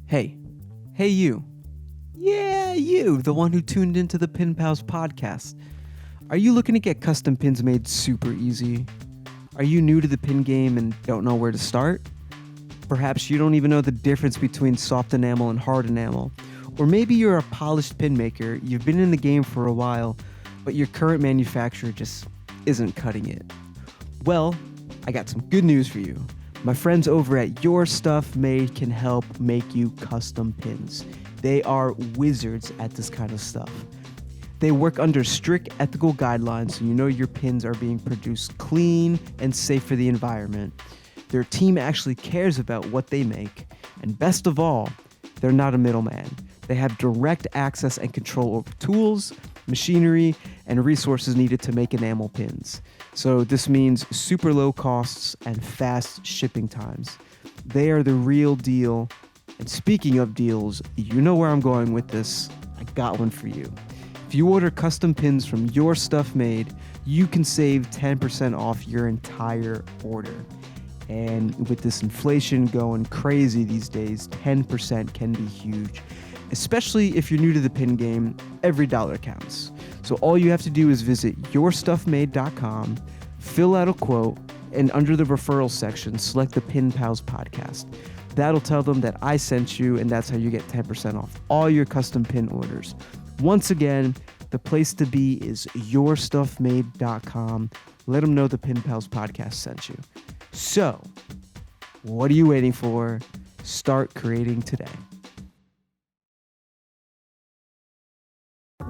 Hey, you. Yeah, you, the one who tuned into the Pin Pals podcast. Are you looking to get custom pins made super easy? Are you new to the pin game and don't know where to start? Perhaps you don't even know the difference between soft enamel and hard enamel. Or maybe you're a polished pin maker, you've been in the game for a while, but your current manufacturer just isn't cutting it. Well, I got some good news for you. My friends over at Your Stuff Made can help make you custom pins. They are wizards at this kind of stuff. They work under strict ethical guidelines so you know your pins are being produced clean and safe for the environment. Their team actually cares about what they make. And best of all, they're not a middleman. They have direct access and control over tools, machinery, and resources needed to make enamel pins. So this means super low costs and fast shipping times. They are the real deal. And speaking of deals, you know where I'm going with this. I got one for you. If you order custom pins from Your Stuff Made, you can save 10% off your entire order. And with this inflation going crazy these days, 10% can be huge. Especially if you're new to the pin game, every dollar counts. So all you have to do is visit yourstuffmade.com, fill out a quote, and under the referral section, select the Pin Pals podcast. That'll tell them that I sent you, and that's how you get 10% off all your custom pin orders. Once again, the place to be is yourstuffmade.com. Let them know the Pin Pals podcast sent you. So, what are you waiting for? Start creating today.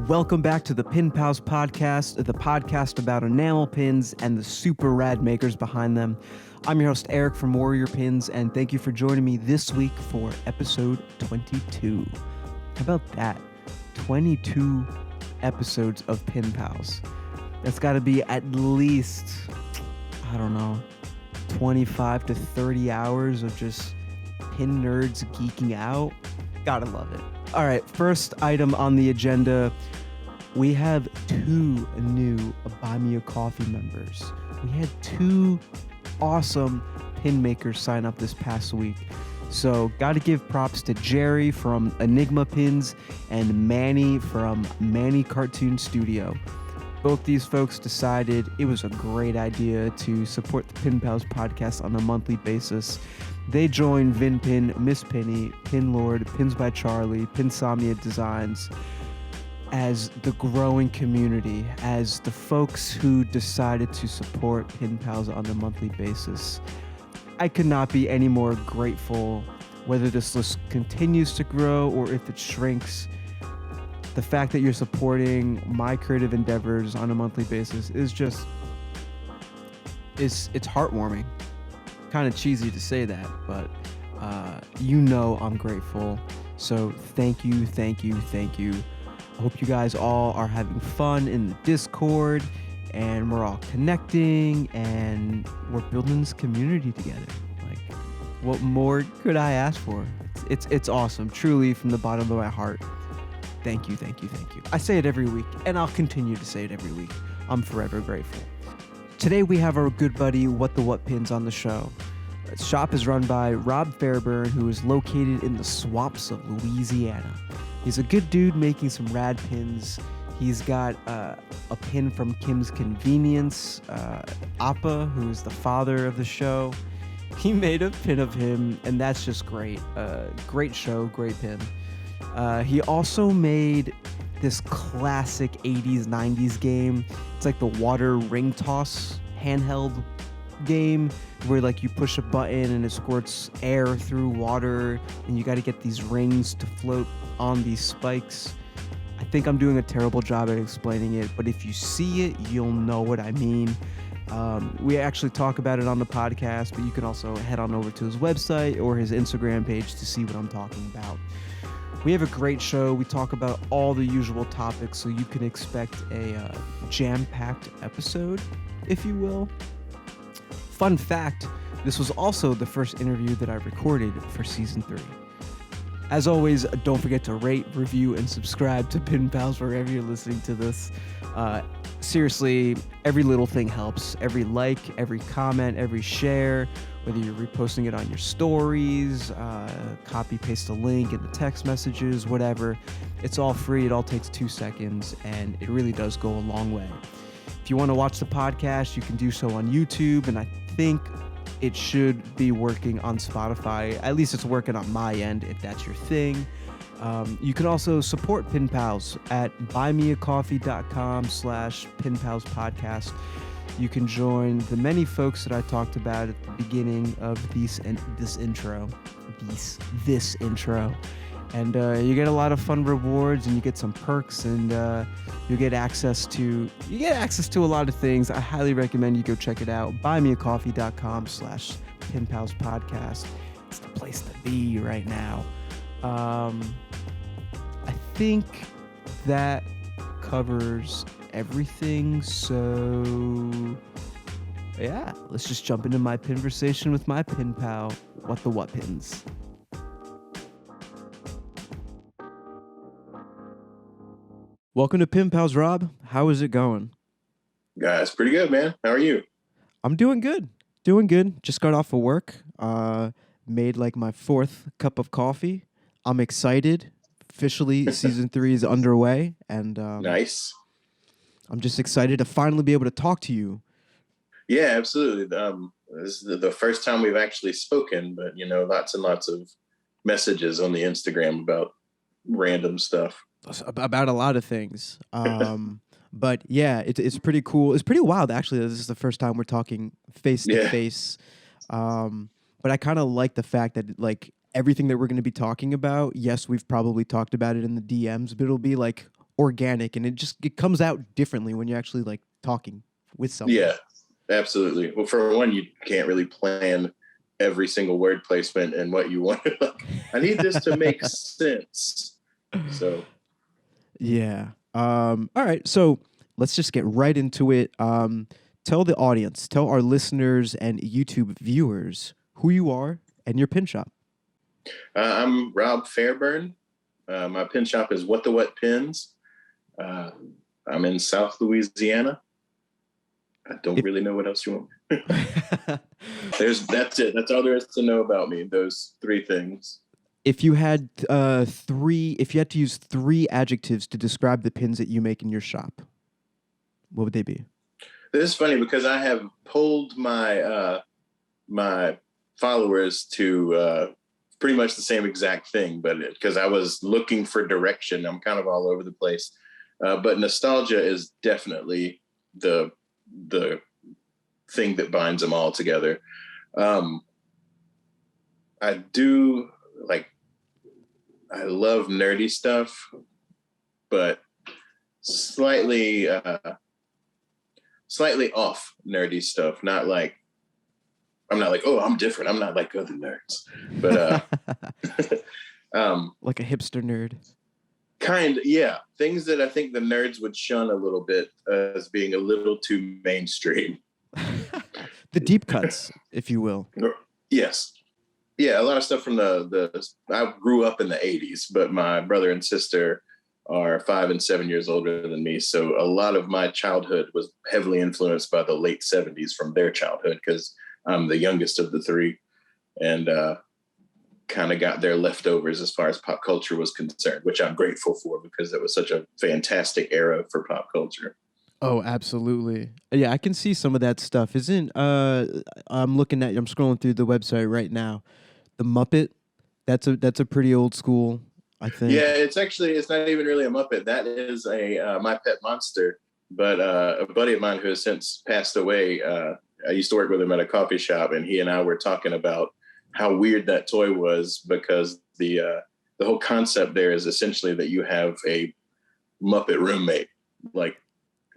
Welcome back to the Pin Pals podcast, the podcast about enamel pins and the super rad makers behind them. I'm your host, Eric from Warrior Pins, and thank you for joining me this week for episode 22. How about that? 22 episodes of Pin Pals. That's got to be at least, 25 to 30 hours of just pin nerds geeking out. Gotta love it. All right, first item on the agenda, we have 2 new Buy Me a Coffee members. We had 2 awesome pin makers sign up this past week. So gotta give props to Jerry from Enigma Pins and Manny from Manny Cartoon Studio. Both these folks decided it was a great idea to support the Pin Pals podcast on a monthly basis. They joined VinPin, Miss Penny, Pin Lord, Pins by Charlie, Pinsomnia Designs as the growing community, as the folks who decided to support Pin Pals on a monthly basis. I could not be any more grateful, whether this list continues to grow or if it shrinks. The fact that you're supporting my creative endeavors on a monthly basis is just, it's heartwarming. Kind of cheesy to say that, but I'm grateful. So thank you. I hope you guys all are having fun in the Discord and we're all connecting and we're building this community together. Like, what more could I ask for? It's awesome, truly, from the bottom of my heart. Thank you. I say it every week, and I'll continue to say it every week. I'm forever grateful. Today we have our good buddy What the What Pins on the show. The shop is run by Rob Fairburn, who is located in the swamps of Louisiana. He's a good dude making some rad pins. He's got a pin from Kim's Convenience, Appa, who's the father of the show. He made a pin of him, and that's just great. Great show, great pin. He also made this classic 80s, 90s game. It's like the water ring toss handheld game where like you push a button and it squirts air through water and you got to get these rings to float on these spikes. I think I'm doing a terrible job at explaining it, but if you see it, you'll know what I mean. We actually talk about it on the podcast, but you can also head on over to his website or his Instagram page to see what I'm talking about. We have a great show. We talk about all the usual topics, so you can expect a jam-packed episode, if you will. Fun fact, this was also the first interview that I recorded for Season 3. As always, don't forget to rate, review, and subscribe to Pin Pals wherever you're listening to this. seriously, every little thing helps. Every like, every comment, every share, whether you're reposting it on your stories, copy paste a link in the text messages, whatever. It's all free. It all takes 2 seconds, and it really does go a long way. If you want to watch the podcast, you can do so on YouTube, and I think it should be working on Spotify. At least it's working on my end, if that's your thing. You can also support Pin Pals at buymeacoffee.com/pinpalspodcast. You can join the many folks that I talked about at the beginning of this intro. And you get a lot of fun rewards, and you get some perks, and you get access to a lot of things. I highly recommend you go check it out. buymeacoffee.com/pinpalspodcast. It's the place to be right now. I think that covers everything. So yeah, let's just jump into my conversation with my pin pal. What the what pins? Welcome to Pin Pals, Rob. How is it going? Guys, pretty good, man. How are you? I'm doing good. Doing good. Just got off of work. Made like my 4th cup of coffee. I'm excited. Officially, season 3 is underway, and nice. I'm just excited to finally be able to talk to you. Yeah, absolutely. This is the first time we've actually spoken, but lots and lots of messages on the Instagram about random stuff. About a lot of things. But yeah, it's pretty cool. It's pretty wild, actually. This is the first time we're talking face to face. But I kind of like the fact that like everything that we're going to be talking about, yes, we've probably talked about it in the DMs, but it'll be like organic, and it comes out differently when you're actually like talking with someone. Yeah, absolutely. Well, for one, you can't really plan every single word placement and what you want. Like, I need this to make sense. So, yeah. All right. So let's just get right into it. Tell the audience, tell our listeners and YouTube viewers who you are and your pin shop. I'm Rob Fairburn. My pin shop is What the What Pins. I'm in South Louisiana. I don't really know what else you want. That's it. That's all there is to know about me. Those 3 things. If you had to use 3 adjectives to describe the pins that you make in your shop, what would they be? This is funny because I have polled my my followers to pretty much the same exact thing, but because I was looking for direction, I'm kind of all over the place. But nostalgia is definitely the thing that binds them all together. I love nerdy stuff, but slightly off nerdy stuff. I'm not like, oh, I'm different. I'm not like other nerds, but like a hipster nerd. Yeah. Things that I think the nerds would shun a little bit as being a little too mainstream. The deep cuts, if you will. Yes. Yeah, a lot of stuff from I grew up in the 80s, but my brother and sister are 5 and 7 years older than me. So a lot of my childhood was heavily influenced by the late 70s from their childhood, because I'm the youngest of the 3, and kind of got their leftovers as far as pop culture was concerned, which I'm grateful for because it was such a fantastic era for pop culture. Oh, absolutely. Yeah, I can see some of that stuff. I'm scrolling through the website right now. The Muppet, that's a pretty old school, I think. Yeah, it's not even really a Muppet. That is a My Pet Monster. But a buddy of mine who has since passed away, I used to work with him at a coffee shop, and he and I were talking about how weird that toy was, because the whole concept there is essentially that you have a Muppet roommate, like,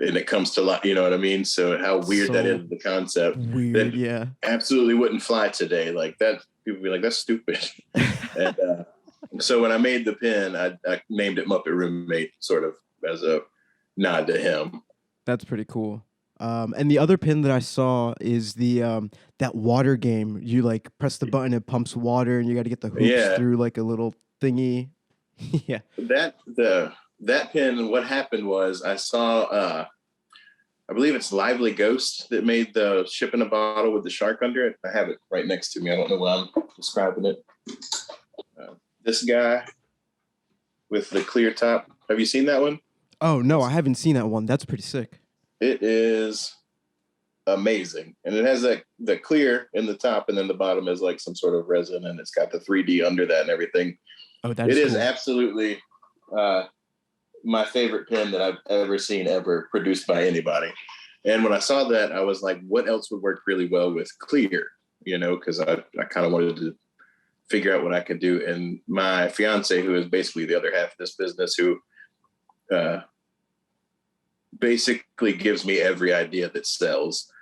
and it comes to life, you know what I mean? So how weird that is, the concept. Weird, yeah. Absolutely wouldn't fly today. Like that, people would be like, that's stupid. And so when I made the pin, I named it Muppet Roommate, sort of as a nod to him. That's pretty cool. And the other pin that I saw is the that water game. You like press the button, it pumps water, and you got to get the hoops through like a little thingy. Yeah. That pin, what happened was I saw I believe it's Lively Ghost that made the ship in a bottle with the shark under it. I have it right next to me. I don't know why I'm describing it. This guy with the clear top. Have you seen that one? Oh, no, I haven't seen that one. That's pretty sick. It is amazing. And it has the clear in the top, and then the bottom is like some sort of resin, and it's got the 3D under that and everything. Oh, that's It is cool. absolutely my favorite pen that I've ever seen ever produced by anybody. And when I saw that, I was like, what else would work really well with clear? You know, because I kind of wanted to figure out what I could do. And my fiance, who is basically the other half of this business, who basically gives me every idea that sells.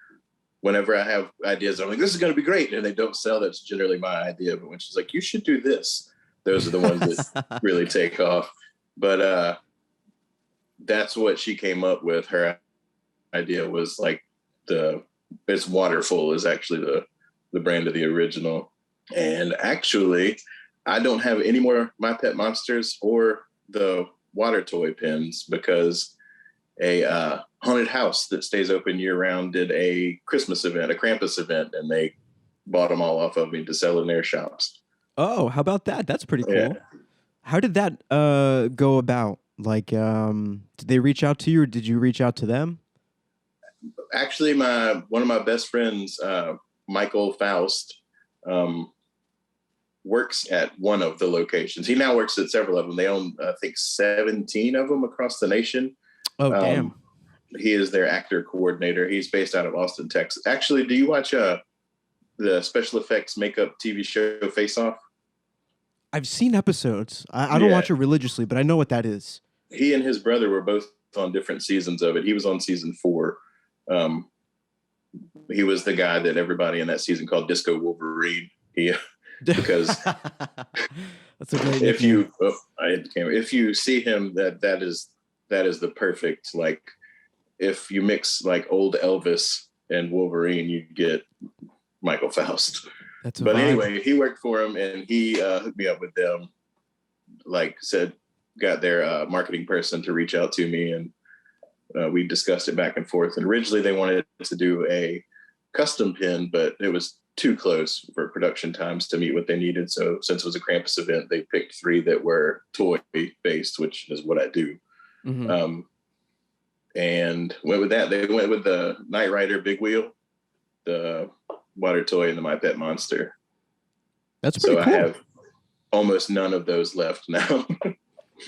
Whenever I have ideas, I'm like, this is going to be great. And they don't sell. That's generally my idea. But when she's like, you should do this, those are the ones that really take off. But that's what she came up with. Her idea was like it's Waterfall is actually the brand of the original. And actually, I don't have any more My Pet Monsters or the water toy pens because a haunted house that stays open year round did a Christmas event, a Krampus event, and they bought them all off of me to sell in their shops. Oh, how about that? That's pretty cool. Yeah. How did that go about? Like, did they reach out to you, or did you reach out to them? Actually, one of my best friends, Michael Faust, works at one of the locations. He now works at several of them. They own, I think, 17 of them across the nation. Oh, damn. He is their actor coordinator. He's based out of Austin, Texas. Actually, do you watch the special effects makeup TV show Face Off? I've seen episodes. I don't watch it religiously, but I know what that is. He and his brother were both on different seasons of it. He was on season 4. He was the guy that everybody in that season called Disco Wolverine. Because that's a great if you see him, that is the perfect, like, if you mix like old Elvis and Wolverine, you get Michael Faust. But anyway, he worked for him, and he hooked me up with them. Like said, got their marketing person to reach out to me, and we discussed it back and forth. And originally they wanted to do a custom pin, but it was too close for production times to meet what they needed. So since it was a Krampus event, they picked 3 that were toy based, which is what I do. Mm-hmm. And went with that. They went with the Knight Rider Big Wheel, the water toy, and the My Pet Monster. That's pretty cool. I have almost none of those left now.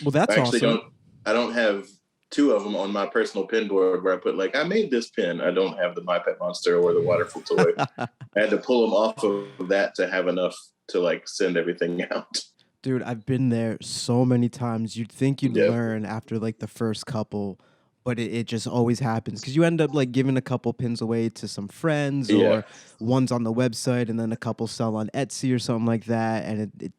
Well, that's awesome. I don't have 2 of them on my personal pin board where I put like, I made this pin. I don't have the My Pet Monster or the Waterfall toy. I had to pull them off of that to have enough to like send everything out. Dude, I've been there so many times. You'd think you'd learn after like the first couple, but it just always happens because you end up like giving a couple pins away to some friends or one's on the website and then a couple sell on Etsy or something like that. And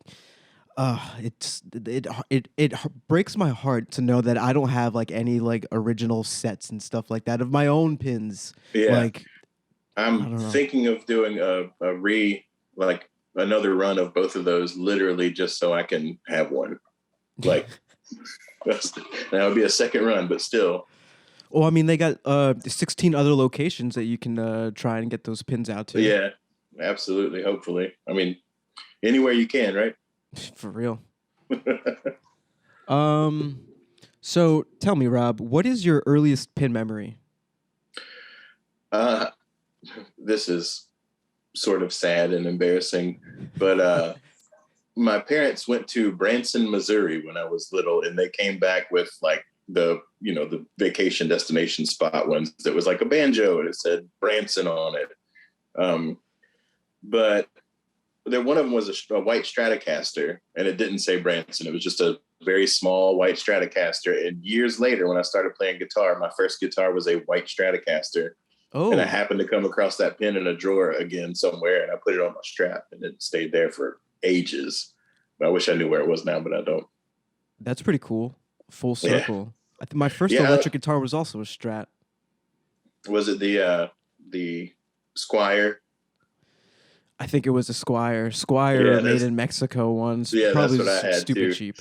it breaks my heart to know that I don't have like any like original sets and stuff like that of my own pins. Yeah. Like, I'm thinking of doing another run of both of those, literally just so I can have one. Like, that would be a second run, but still. Well, I mean, they got 16 other locations that you can try and get those pins out to. Yeah, absolutely. Hopefully. I mean, anywhere you can, right? For real. So tell me, Rob, what is your earliest pin memory? This is sort of sad and embarrassing, but my parents went to Branson, Missouri when I was little, and they came back with like the vacation destination spot ones that was like a banjo and it said Branson on it. But one of them was a white Stratocaster, and it didn't say Branson. It was just a very small white Stratocaster. And years later, when I started playing guitar, my first guitar was a white Stratocaster. Oh. And I happened to come across that pin in a drawer again somewhere, and I put it on my strap, and it stayed there for ages. I wish I knew where it was now, but I don't. That's pretty cool. Full circle. Yeah. I think my first electric guitar was also a Strat. Was it the Squire? I think it was a Squire made in Mexico ones. Yeah, probably that's what I had stupid too. Cheap.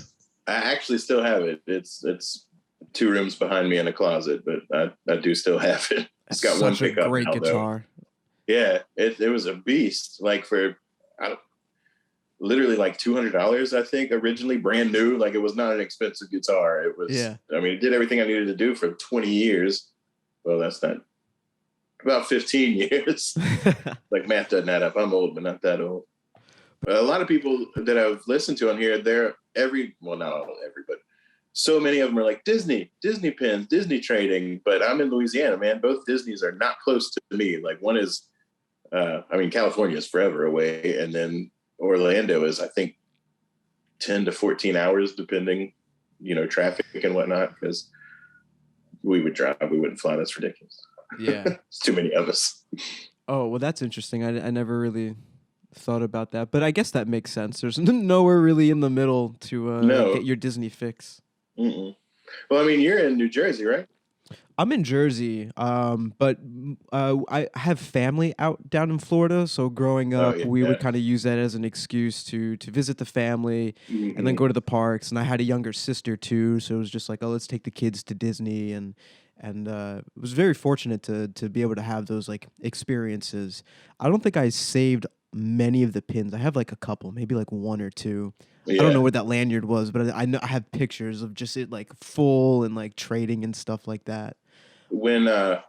I actually still have it. It's 2 rooms behind me in a closet, but I do still have it. It's That's got one such a pickup great now, though. guitar. Yeah, it was a beast. Like I don't, literally like $200, I think, originally brand new. Like it was not an expensive guitar. It was, Yeah. I mean, it did everything I needed to do for 20 years. Well, that's not about 15 years. Like math doesn't add up. I'm old, but not that old. But a lot of people that I've listened to on here, well, not all every, but so many of them are like Disney pins, Disney trading. But I'm in Louisiana, man. Both Disneys are not close to me. Like one is, I mean, California is forever away. And then Orlando is, I think, 10 to 14 hours, depending, traffic and whatnot, because we would drive, we wouldn't fly. That's ridiculous. Yeah. It's too many of us. Oh, well, that's interesting. I never really thought about that, but I guess that makes sense. There's nowhere really in the middle to No. get your Disney fix. Mm-mm. Well, I mean, you're in New Jersey, right? I'm in Jersey, but I have family out down in Florida. So growing up, we would kind of use that as an excuse to visit the family and then go to the parks. And I had a younger sister too, so it was just like, oh, let's take the kids to Disney, and it was very fortunate to be able to have those like experiences. I don't think I saved many of the pins. I have like a couple, maybe like one or two. Yeah. I don't know what that lanyard was, but I know I have pictures of just it like full and like trading and stuff like that. When I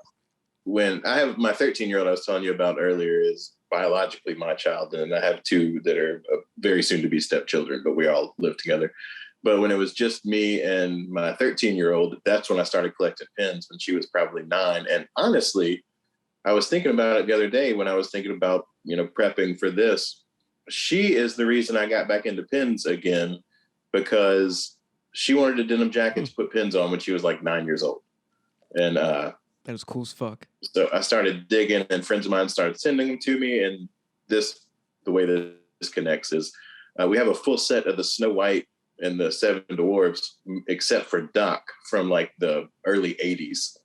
have my 13-year-old I was telling you about earlier is biologically my child, and I have 2 that are very soon to be stepchildren, but we all live together. But when it was just me and my 13-year-old, that's when I started collecting pins, when she was probably 9. And honestly, I was thinking about it the other day when I was thinking about, prepping for this. She is the reason I got back into pins again, because she wanted a denim jacket to put pins on when she was like 9 years old. And that was cool as fuck. So I started digging, and friends of mine started sending them to me. And the way that this connects is we have a full set of the Snow White and the 7 Dwarfs, except for Doc from like the early 80s.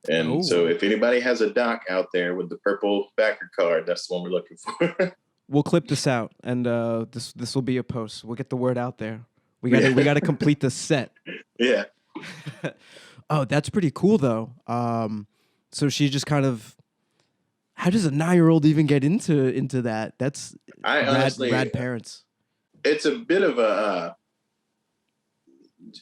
And so if anybody has a Doc out there with the purple backer card, that's the one we're looking for. We'll clip this out, and this will be a post. We'll get the word out there. We got to complete the set. Yeah. Oh, that's pretty cool though. So she just kind of. How does a 9-year-old even get into that? That's rad parents. It's a bit of a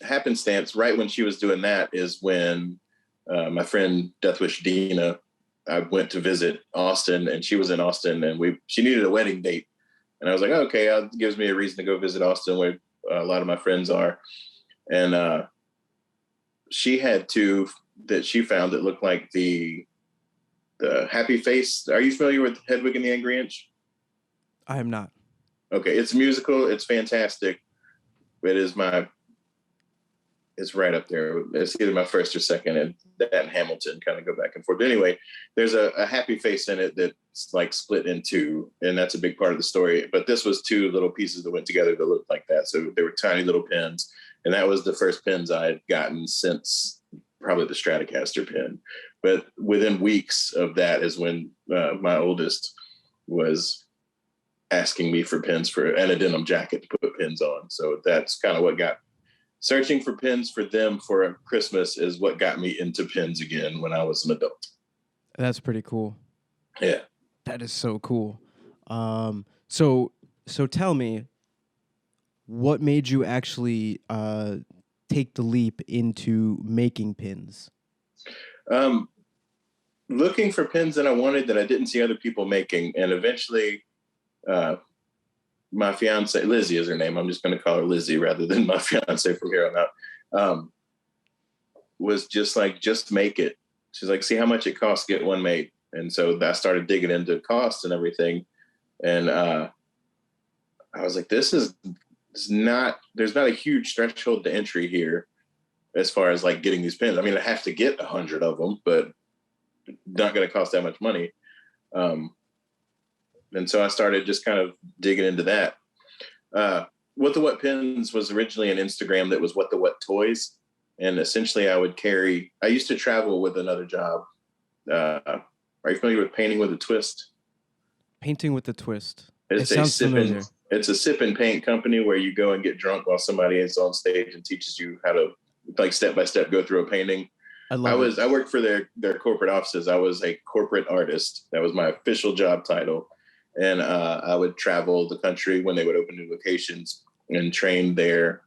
happenstance. Right when she was doing that is when my friend Deathwish Dina, I went to visit Austin, and she was in Austin, and she needed a wedding date, and I was like, okay, that gives me a reason to go visit Austin, where a lot of my friends are, and she had 2 that she found that looked like the Happy Face. Are you familiar with Hedwig and the Angry Inch? I am not. Okay, it's a musical. It's fantastic. It's right up there. It's either my first or second, and that and Hamilton kind of go back and forth. But anyway, there's a Happy Face in it that's like split in 2, and that's a big part of the story. But this was 2 little pieces that went together that looked like that. So they were tiny little pins, and that was the first pins I had gotten since probably the Stratocaster pin. But within weeks of that is when my oldest was asking me for pins and a denim jacket to put pins on. So that's kind of what got searching for pins for them for Christmas is what got me into pins again when I was an adult. That's pretty cool. Yeah. That is so cool. So tell me, what made you actually take the leap into making pins? Looking for pins that I wanted that I didn't see other people making. And eventually, my fiance, Lizzie is her name. I'm just going to call her Lizzie rather than my fiance from here on out. Was just like, just make it. She's like, see how much it costs to get one made. And so I started digging into costs and everything. And I was like, there's not a huge threshold to entry here as far as like getting these pins. I mean, I have to get 100 of them, but not going to cost that much money. And so I started just kind of digging into that. What the What Pins was originally an Instagram that was What the What Toys. And essentially I used to travel with another job. Are you familiar with Painting with a Twist? Painting with a Twist. It's a sip and paint company where you go and get drunk while somebody is on stage and teaches you how to like step by step go through a painting. I love it. I worked for their corporate offices. I was a corporate artist. That was my official job title. And I would travel the country when they would open new locations and train their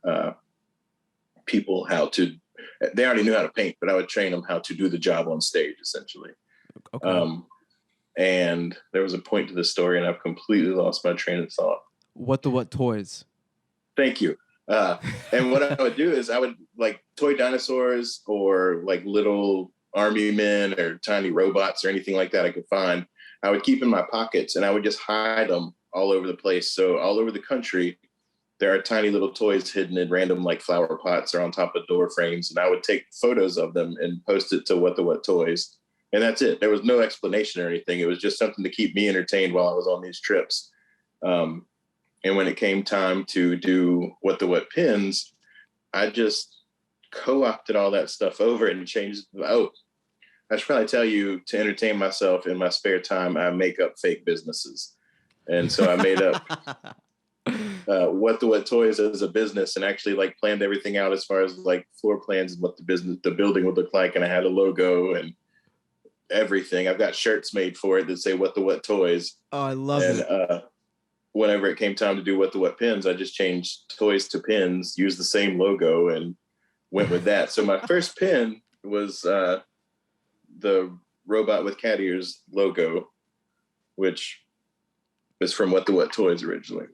people how to, they already knew how to paint, but I would train them how to do the job on stage, essentially. Okay. And there was a point to the story, and I've completely lost my train of thought. What toys? Thank you. And what I would do is I would like toy dinosaurs or like little army men or tiny robots or anything like that I could find. I would keep in my pockets, and I would just hide them all over the place. So all over the country, there are tiny little toys hidden in random like flower pots or on top of door frames. And I would take photos of them and post it to What the What Toys. And that's it. There was no explanation or anything. It was just something to keep me entertained while I was on these trips. And when it came time to do What the What Pins, I just co-opted all that stuff over and changed. I should probably tell you, to entertain myself in my spare time, I make up fake businesses. And so I made up What the What Toys as a business, and actually like planned everything out as far as like floor plans and what the building would look like. And I had a logo and everything. I've got shirts made for it that say What the What Toys. Oh, I love it. Whenever it came time to do What the What Pins, I just changed toys to pins, used the same logo, and went with that. So my first pin was the robot with cat ears logo, which is from What the What Toys originally.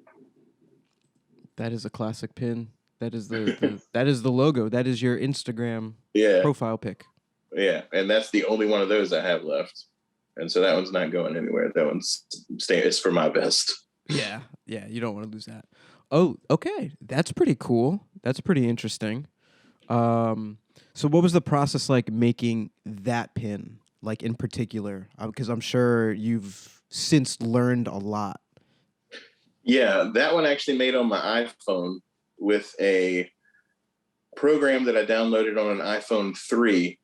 That is a classic pin. That is that is the logo. That is your Instagram profile pic. Yeah, and that's the only one of those I have left. And so that one's not going anywhere. That one's staying. It's for my best. Yeah, you don't want to lose that. Oh, okay. That's pretty cool. That's pretty interesting. So what was the process like making that pin, like in particular? Because I'm sure you've since learned a lot. Yeah, that one actually made on my iPhone with a program that I downloaded on an iPhone 3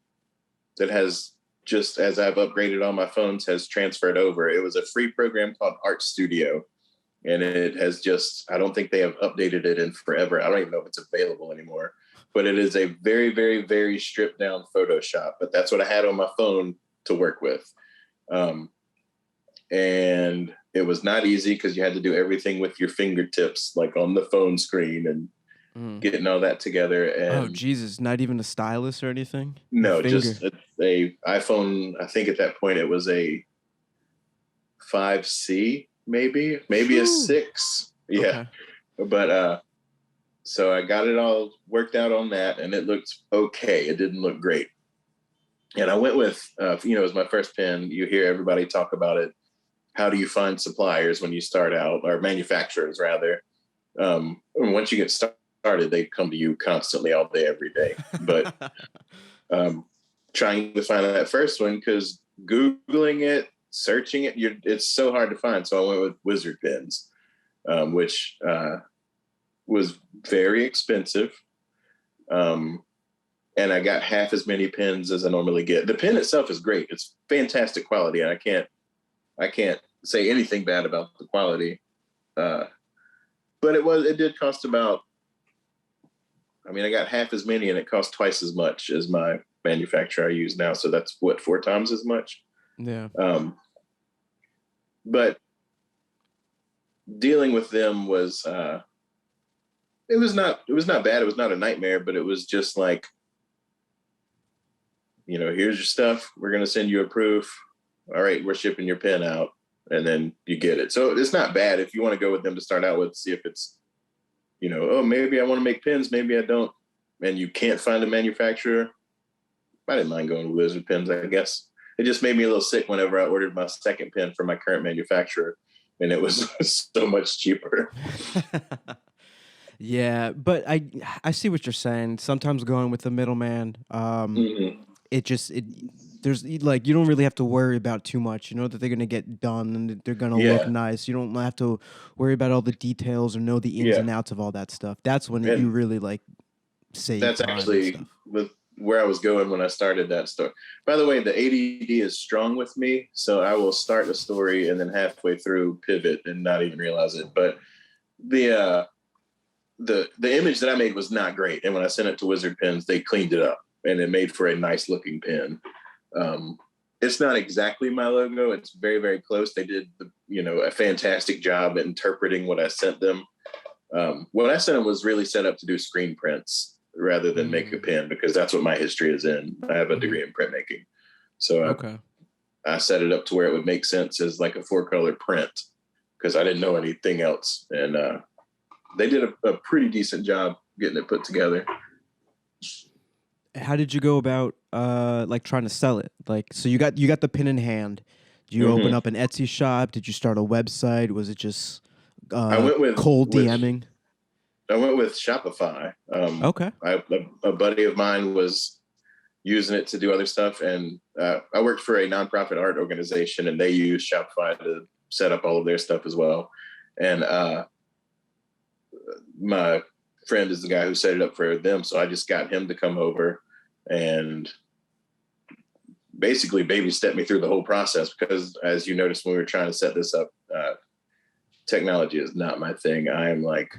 that has, just as I've upgraded all my phones, has transferred over. It was a free program called Art Studio. And it has just, I don't think they have updated it in forever. I don't even know if it's available anymore. But it is a very, very, very stripped down Photoshop. But that's what I had on my phone to work with. And it was not easy because you had to do everything with your fingertips, like on the phone screen and getting all that together. And oh, Jesus, not even a stylus or anything? No, just a iPhone. I think at that point it was a 5C. Maybe a 6. Yeah. Okay. But so I got it all worked out on that, and it looked okay. It didn't look great. And I went with, as my first pin, you hear everybody talk about it. How do you find suppliers when you start out, or manufacturers rather? Once you get started, they come to you constantly all day, every day. But trying to find that first one, because Googling it, searching it, it's so hard to find. So I went with Wizard Pins, which was very expensive. And I got half as many pins as I normally get. The pin itself is great. It's fantastic quality. And I can't say anything bad about the quality. But it did cost about, I got half as many, and it cost twice as much as my manufacturer I use now. So that's 4 times as much. Yeah. But dealing with them was, it was not bad. It was not a nightmare, but it was just like, here's your stuff. We're going to send you a proof. All right, we're shipping your pin out, and then you get it. So it's not bad if you want to go with them to start out with, see if it's, maybe I want to make pins, maybe I don't. And you can't find a manufacturer. I didn't mind going with Wizard Pins, I guess. It just made me a little sick whenever I ordered my second pin from my current manufacturer, and it was so much cheaper. Yeah, but I see what you're saying. Sometimes going with the middleman, there's like, you don't really have to worry about too much. You know that they're gonna get done and they're gonna look nice. You don't have to worry about all the details or know the ins and outs of all that stuff. That's when you really like save. That's actually with where I was going when I started that story. By the way, the ADD is strong with me, so I will start a story and then halfway through pivot and not even realize it. But the image that I made was not great. And when I sent it to Wizard Pens, they cleaned it up and it made for a nice looking pen. It's not exactly my logo. It's very, very close. They did, a fantastic job at interpreting what I sent them. What I sent them was really set up to do screen prints rather than make a pen, because that's what my history is in. I have a degree in printmaking. So I set it up to where it would make sense as like a 4-color print, because I didn't know anything else. And they did a pretty decent job getting it put together. How did you go about like trying to sell it? Like, so you got the pen in hand. Did you open up an Etsy shop? Did you start a website? Was it just I went with cold DMing? I went with Shopify. A buddy of mine was using it to do other stuff, and I worked for a nonprofit art organization, and they use Shopify to set up all of their stuff as well. And my friend is the guy who set it up for them, so I just got him to come over and basically baby stepped me through the whole process, because as you noticed when we were trying to set this up, technology is not my thing. I am like,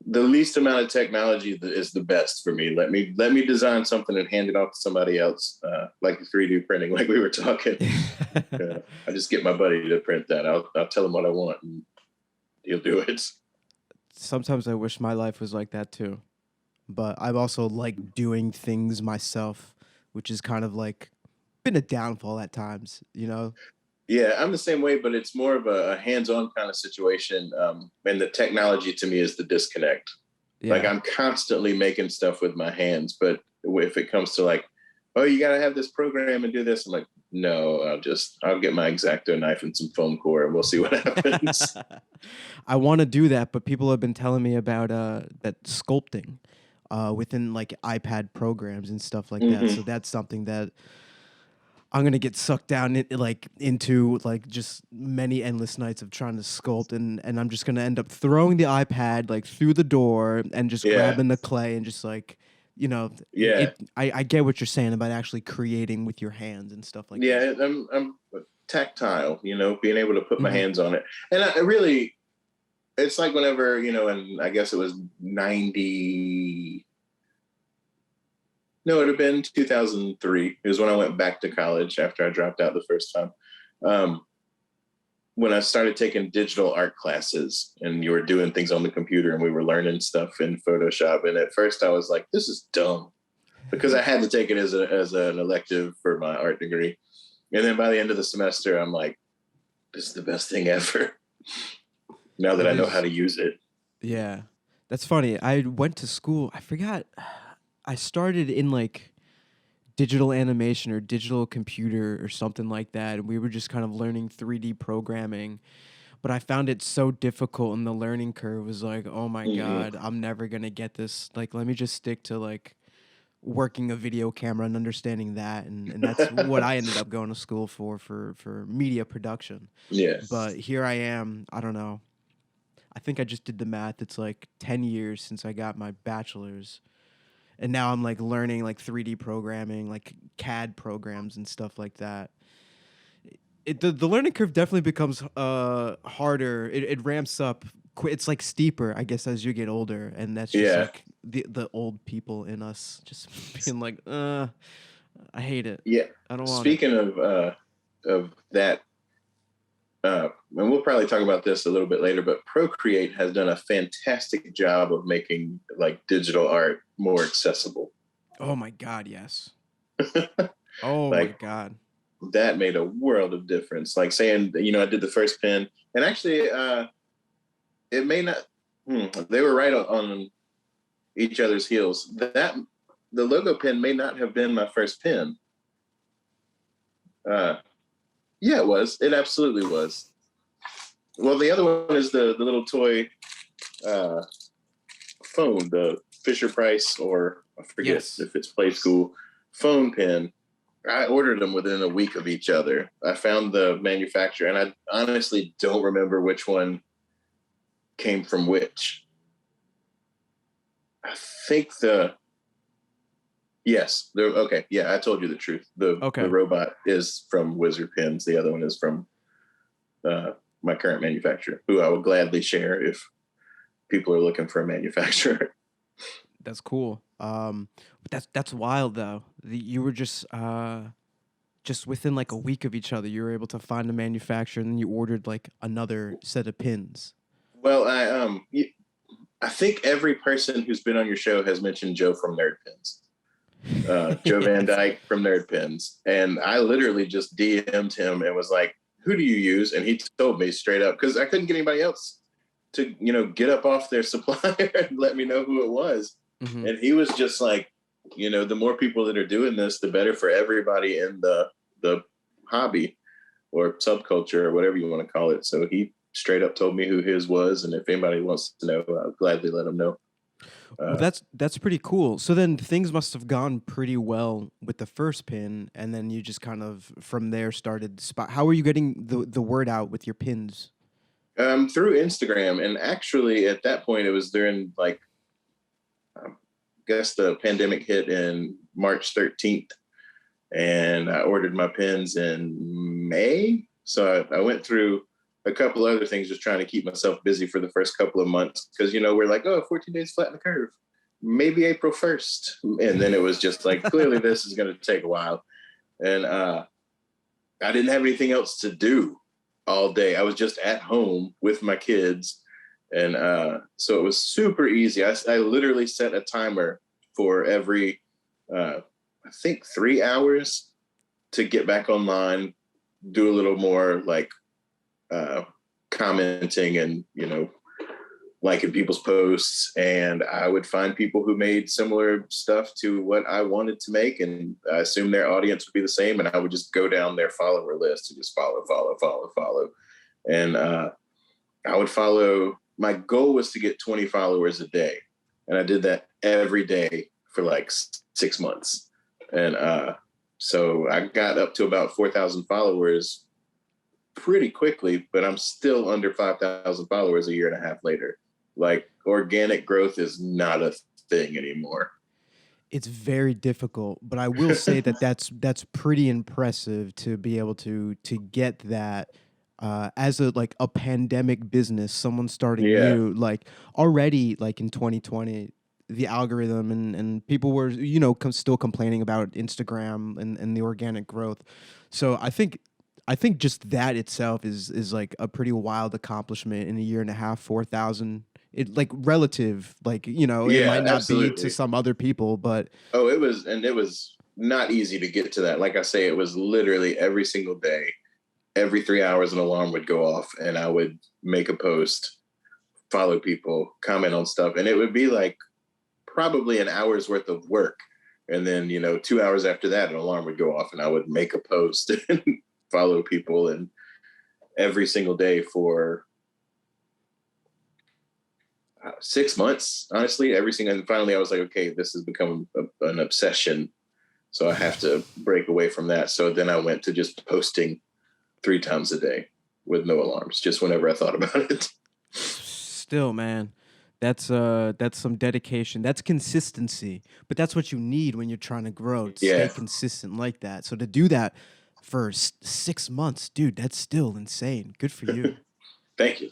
the least amount of technology is the best for me. Let me design something and hand it off to somebody else, like 3D printing, like we were talking. I just get my buddy to print that. I'll tell him what I want, and he'll do it. Sometimes I wish my life was like that too, but I've also like doing things myself, which is kind of like been a downfall at times, Yeah, I'm the same way, but it's more of a hands-on kind of situation. And the technology to me is the disconnect. Yeah. Like, I'm constantly making stuff with my hands, but if it comes to like, oh, you got to have this program and do this, I'm like, no, I'll get my X-Acto knife and some foam core and we'll see what happens. I want to do that, but people have been telling me about that sculpting within like iPad programs and stuff like that. So that's something that I'm gonna get sucked down into just many endless nights of trying to sculpt, and I'm just gonna end up throwing the iPad like through the door and just grabbing the clay and just like, I get what you're saying about actually creating with your hands and stuff like that. Yeah, I'm tactile, being able to put my hands on it, and I really, it's like whenever and I guess it was 90. No, it had been 2003. It was when I went back to college after I dropped out the first time. When I started taking digital art classes, and you were doing things on the computer, and we were learning stuff in Photoshop. And at first I was like, this is dumb, because I had to take it as an elective for my art degree. And then by the end of the semester, I'm like, this is the best thing ever. Now that I know how to use it. Yeah, that's funny. I went to school. I forgot. I started in like digital animation or digital computer or something like that. And we were just kind of learning 3D programming. But I found it so difficult, and the learning curve was like, oh my God, I'm never going to get this. Like, let me just stick to like working a video camera and understanding that. And that's what I ended up going to school for media production. Yes. But here I am. I don't know. I think I just did the math. It's like 10 years since I got my bachelor's. And now I'm like learning like 3D programming, like CAD programs and stuff like that. The learning curve definitely becomes harder. It ramps up. It's like steeper, I guess, as you get older, and that's just like the old people in us just being like, I hate it. Yeah, I don't want. Speaking of that, and we'll probably talk about this a little bit later, but Procreate has done a fantastic job of making like digital art more accessible. Oh my God, yes. Oh my God. That made a world of difference. Like saying, I did the first pen, and actually it may not, they were right on each other's heels. The logo pen may not have been my first pen. Yeah, it was. It absolutely was. Well, the other one is the little toy phone, the Fisher-Price, or I forget if it's Play School phone pen. I ordered them within a week of each other. I found the manufacturer, and I honestly don't remember which one came from which. I think okay. Yeah, I told you the truth. The robot is from Wizard Pens. The other one is from my current manufacturer, who I would gladly share if people are looking for a manufacturer. That's cool. That's wild though. You were just within like a week of each other, you were able to find a manufacturer, and then you ordered like another set of pins. Well, I think every person who's been on your show has mentioned Joe from Nerdpins. Joe Van Dyke from Nerdpins. And I literally just DM'd him and was like, who do you use? And he told me straight up, because I couldn't get anybody else to, get up off their supplier and let me know who it was. Mm-hmm. And he was just like, the more people that are doing this, the better for everybody in the hobby or subculture or whatever you want to call it. So he straight up told me who his was. And if anybody wants to know, I'll gladly let them know. Well, that's pretty cool. So then things must have gone pretty well with the first pin, and then you just kind of from there started spot. How are you getting the word out with your pins? Through Instagram, and actually at that point it was during I guess the pandemic hit in March 13th, and I ordered my pins in May. So I went through a couple other things, just trying to keep myself busy for the first couple of months. Because, we're like, 14 days flatten the curve, maybe April 1st. And then it was just like, clearly this is going to take a while. And I didn't have anything else to do all day. I was just at home with my kids. And so it was super easy. I literally set a timer for every, I think 3 hours to get back online, do a little more commenting and, liking people's posts. And I would find people who made similar stuff to what I wanted to make. And I assumed their audience would be the same. And I would just go down their follower list and just follow. And I would follow. My goal was to get 20 followers a day. And I did that every day for 6 months. And so I got up to about 4,000 followers pretty quickly, but I'm still under 5,000 followers a year and a half later. Organic growth is not a thing anymore. It's very difficult, but I will say that's pretty impressive to be able to get that as a pandemic business, someone starting new, already in 2020, the algorithm and people were, still complaining about Instagram and the organic growth. So I think just that itself is a pretty wild accomplishment in a year and a half, 4,000. It relative, it might not absolutely. be to some other people, but it was not easy to get to that. Like I say, it was literally every single day, every 3 hours, an alarm would go off and I would make a post, follow people, comment on stuff. And it would be probably an hour's worth of work. And then, 2 hours after that, an alarm would go off and I would make a post and follow people. And every single day for 6 months, honestly, and finally I was like, okay, this has become an obsession. So I have to break away from that. So then I went to just posting 3 times a day with no alarms, just whenever I thought about it. Still, man, that's some dedication. That's consistency, but that's what you need when you're trying to grow. Stay consistent like that. So to do that for 6 months, dude, that's still insane. Good for you. Thank you.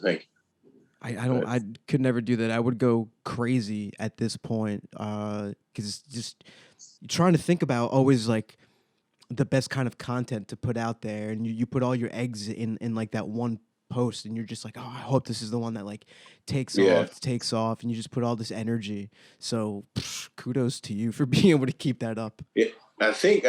I could never do that. I would go crazy at this point because just trying to think about always the best kind of content to put out there, and you put all your eggs in that one post, and you're just I hope this is the one that takes off, and you just put all this energy. So kudos to you for being able to keep that up. Yeah, I think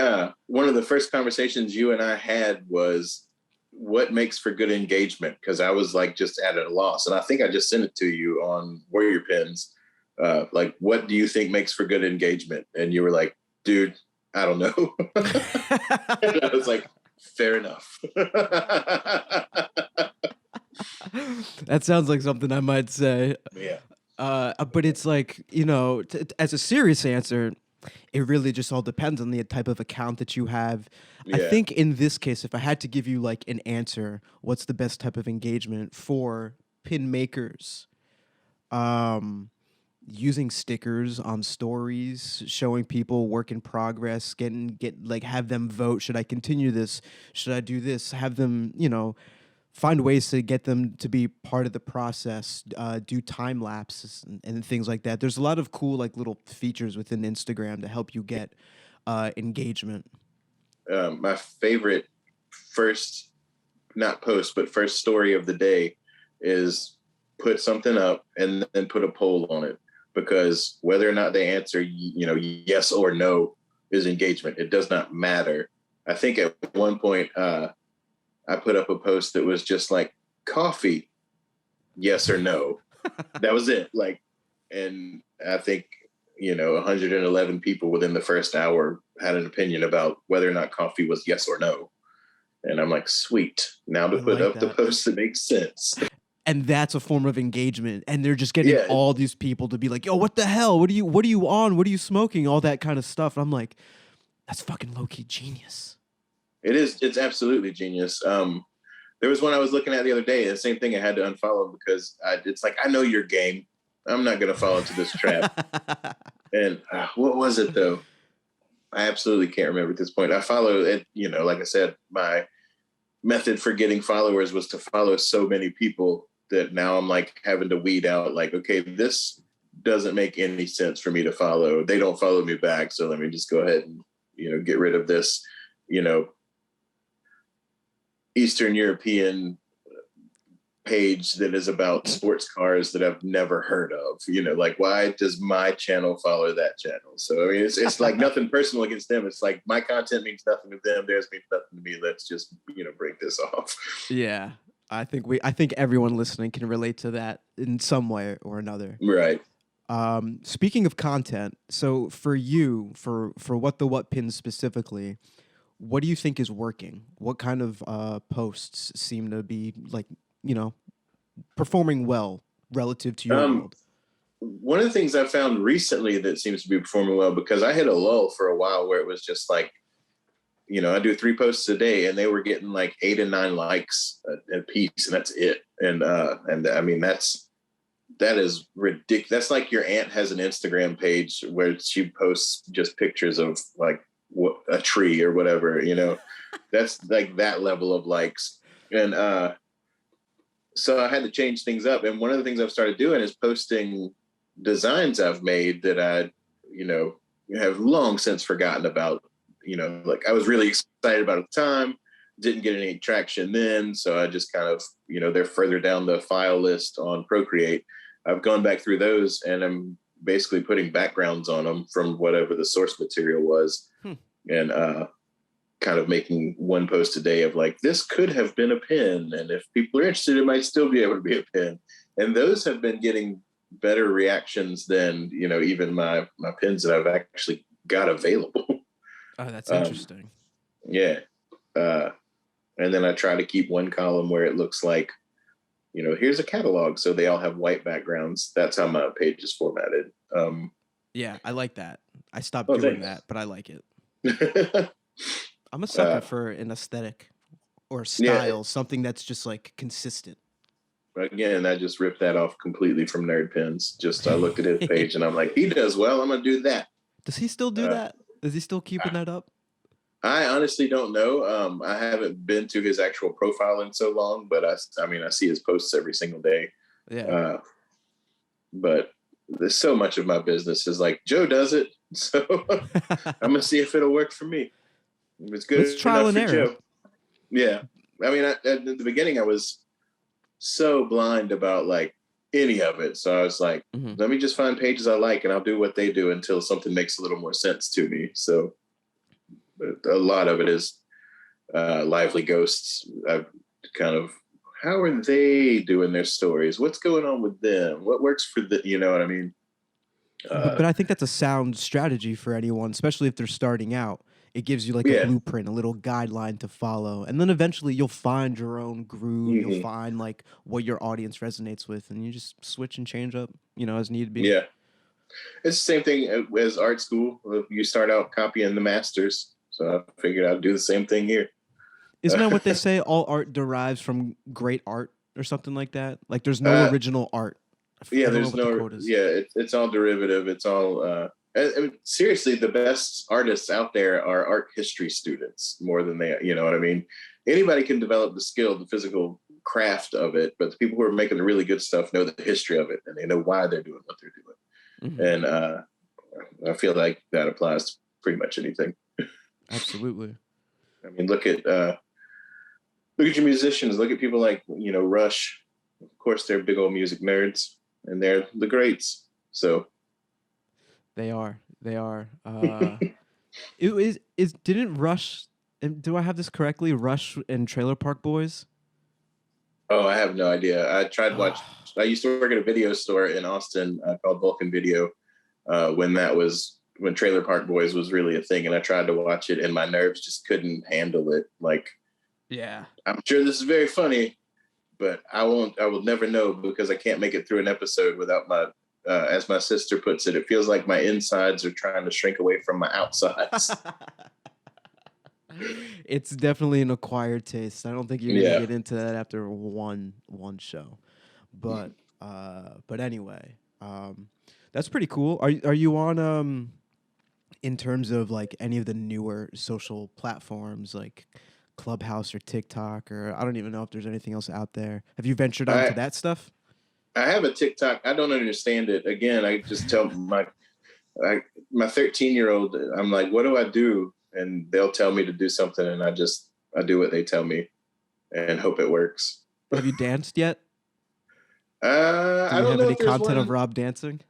one of the first conversations you and I had was what makes for good engagement, because I was just at a loss, and I think I just sent it to you on Warrior Pins. What do you think makes for good engagement? And you were like, dude, I don't know. And I was like, fair enough. That sounds like something I might say. Yeah. But it's as a serious answer, it really just all depends on the type of account that you have. Yeah. I think in this case, if I had to give you an answer, what's the best type of engagement for pin makers? Using stickers on stories, showing people work in progress, have them vote. Should I continue this? Should I do this? Have them, find ways to get them to be part of the process, do time lapses and things like that. There's a lot of cool like little features within Instagram to help you get engagement. My favorite first, not post, but first story of the day is put something up and then put a poll on it, because whether or not they answer, yes or no is engagement. It does not matter. I think at one point, I put up a post that was just like coffee, yes or no. That was it. Like, and I think, 111 people within the first hour had an opinion about whether or not coffee was yes or no. And I'm like, sweet. Now to put up the post that makes sense. And that's a form of engagement. And they're just getting Yeah. all these people to be like, yo, what the hell? What are you on? What are you smoking? All that kind of stuff. And I'm like, that's fucking low-key genius. It is. It's absolutely genius. There was one I was looking at the other day. The same thing. I had to unfollow because it's like, I know your game. I'm not going to fall into this trap. And what was it though? I absolutely can't remember at this point. I follow it. Like I said, my method for getting followers was to follow so many people that now I'm like having to weed out like, okay, this doesn't make any sense for me to follow. They don't follow me back. So let me just go ahead and, get rid of this, Eastern European page that is about sports cars that I've never heard of. Like, why does my channel follow that channel? So I mean, it's like nothing personal against them. It's like my content means nothing to them. Theirs means nothing to me. Let's just break this off. Yeah, I think everyone listening can relate to that in some way or another. Right. Speaking of content, so for you, for What the What Pins specifically, what do you think is working? What kind of posts seem to be like, performing well relative to your world? One of the things I found recently that seems to be performing well, because I hit a lull for a while where it was just like, I do 3 posts a day and they were getting like 8 and 9 likes a piece, and that's it. And I mean, that is ridiculous. That's like your aunt has an Instagram page where she posts just pictures of like a tree or whatever, that's like that level of likes. And so I had to change things up. And one of the things I've started doing is posting designs I've made that I, have long since forgotten about. Like I was really excited about at the time, didn't get any traction then. So I just kind of, they're further down the file list on Procreate. I've gone back through those and I'm basically putting backgrounds on them from whatever the source material was. And kind of making one post a day of like, this could have been a pin. And if people are interested, it might still be able to be a pin. And those have been getting better reactions than, even my pins that I've actually got available. Oh, that's interesting. Yeah. And then I try to keep one column where it looks like, here's a catalog. So they all have white backgrounds. That's how my page is formatted. Yeah, I like that. I stopped doing that, but I like it. I'm a sucker for an aesthetic or style, something that's just like consistent. Again, I just ripped that off completely from Nerdpins. I looked at his page and I'm like, he does well. I'm going to do that. Does he still do that? Is he still keeping that up? I honestly don't know. I haven't been to his actual profile in so long, but I see his posts every single day. Yeah. But there's so much of my business is like, Joe does it. So I'm going to see if it'll work for me. If it's good. It's trial and error. Joe. Yeah. I mean, at the beginning, I was so blind about like any of it. So I was like, let me just find pages I like and I'll do what they do until something makes a little more sense to me. So a lot of it is Lively Ghosts. I've kind of, how are they doing their stories? What's going on with them? What works for the, you know what I mean? But I think that's a sound strategy for anyone, especially if they're starting out. It gives you like a blueprint, a little guideline to follow. And then eventually you'll find your own groove. You'll find like what your audience resonates with. And you just switch and change up, as need be. Yeah. It's the same thing as art school. You start out copying the masters. So I figured I'd do the same thing here. Isn't that what they say? All art derives from great art or something like that? Like there's no original art. Yeah, there's no, it's all derivative. It's all, I mean, seriously, the best artists out there are art history students more than they, you know what I mean? Anybody can develop the skill, the physical craft of it, but the people who are making the really good stuff know the history of it and they know why they're doing what they're doing. Mm-hmm. And I feel like that applies to pretty much anything. Absolutely. I mean, look at your musicians. Look at people like, Rush. Of course, they're big old music nerds, and they're the greats. So They are. It didn't Rush. Do I have this correctly? Rush and Trailer Park Boys. Oh, I have no idea. I tried watching. I used to work at a video store in Austin called Vulcan Video when Trailer Park Boys was really a thing, and I tried to watch it, and my nerves just couldn't handle it. Like, yeah, I'm sure this is very funny, but I won't. I will never know because I can't make it through an episode without my. As my sister puts it, it feels like my insides are trying to shrink away from my outsides. It's definitely an acquired taste. I don't think you're gonna get into that after one show, but anyway, that's pretty cool. Are you on in terms of like any of the newer social platforms like Clubhouse or TikTok, or I don't even know if there's anything else out there. Have you ventured onto that stuff? I have a TikTok. I don't understand it. Again, I just tell my 13-year-old, I'm like, what do I do? And they'll tell me to do something, and I do what they tell me and hope it works. Have you danced yet? I don't have know any content of Rob dancing?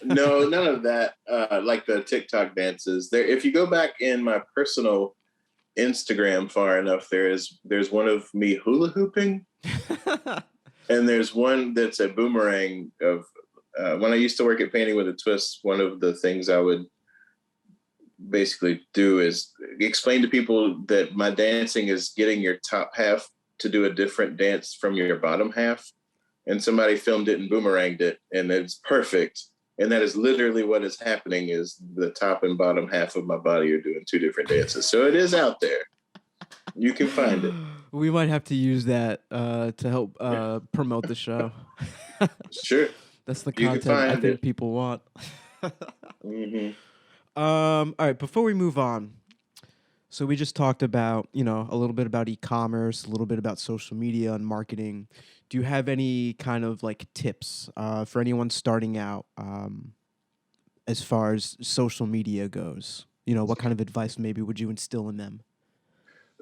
No, none of that. Like the TikTok dances. There, if you go back in my personal Instagram far enough, there's one of me hula hooping, and there's one that's a boomerang of when I used to work at Painting with a Twist. One of the things I would basically do is explain to people that my dancing is getting your top half to do a different dance from your bottom half. And somebody filmed it and boomeranged it, and it's perfect. And that is literally what is happening is the top and bottom half of my body are doing two different dances. So it is out there. You can find it. We might have to use that to help promote the show. Sure. That's the content I think people want. Mm-hmm. All right, before we move on, so we just talked about, a little bit about e-commerce, a little bit about social media and marketing. Do you have any kind of like tips for anyone starting out as far as social media goes? What kind of advice maybe would you instill in them?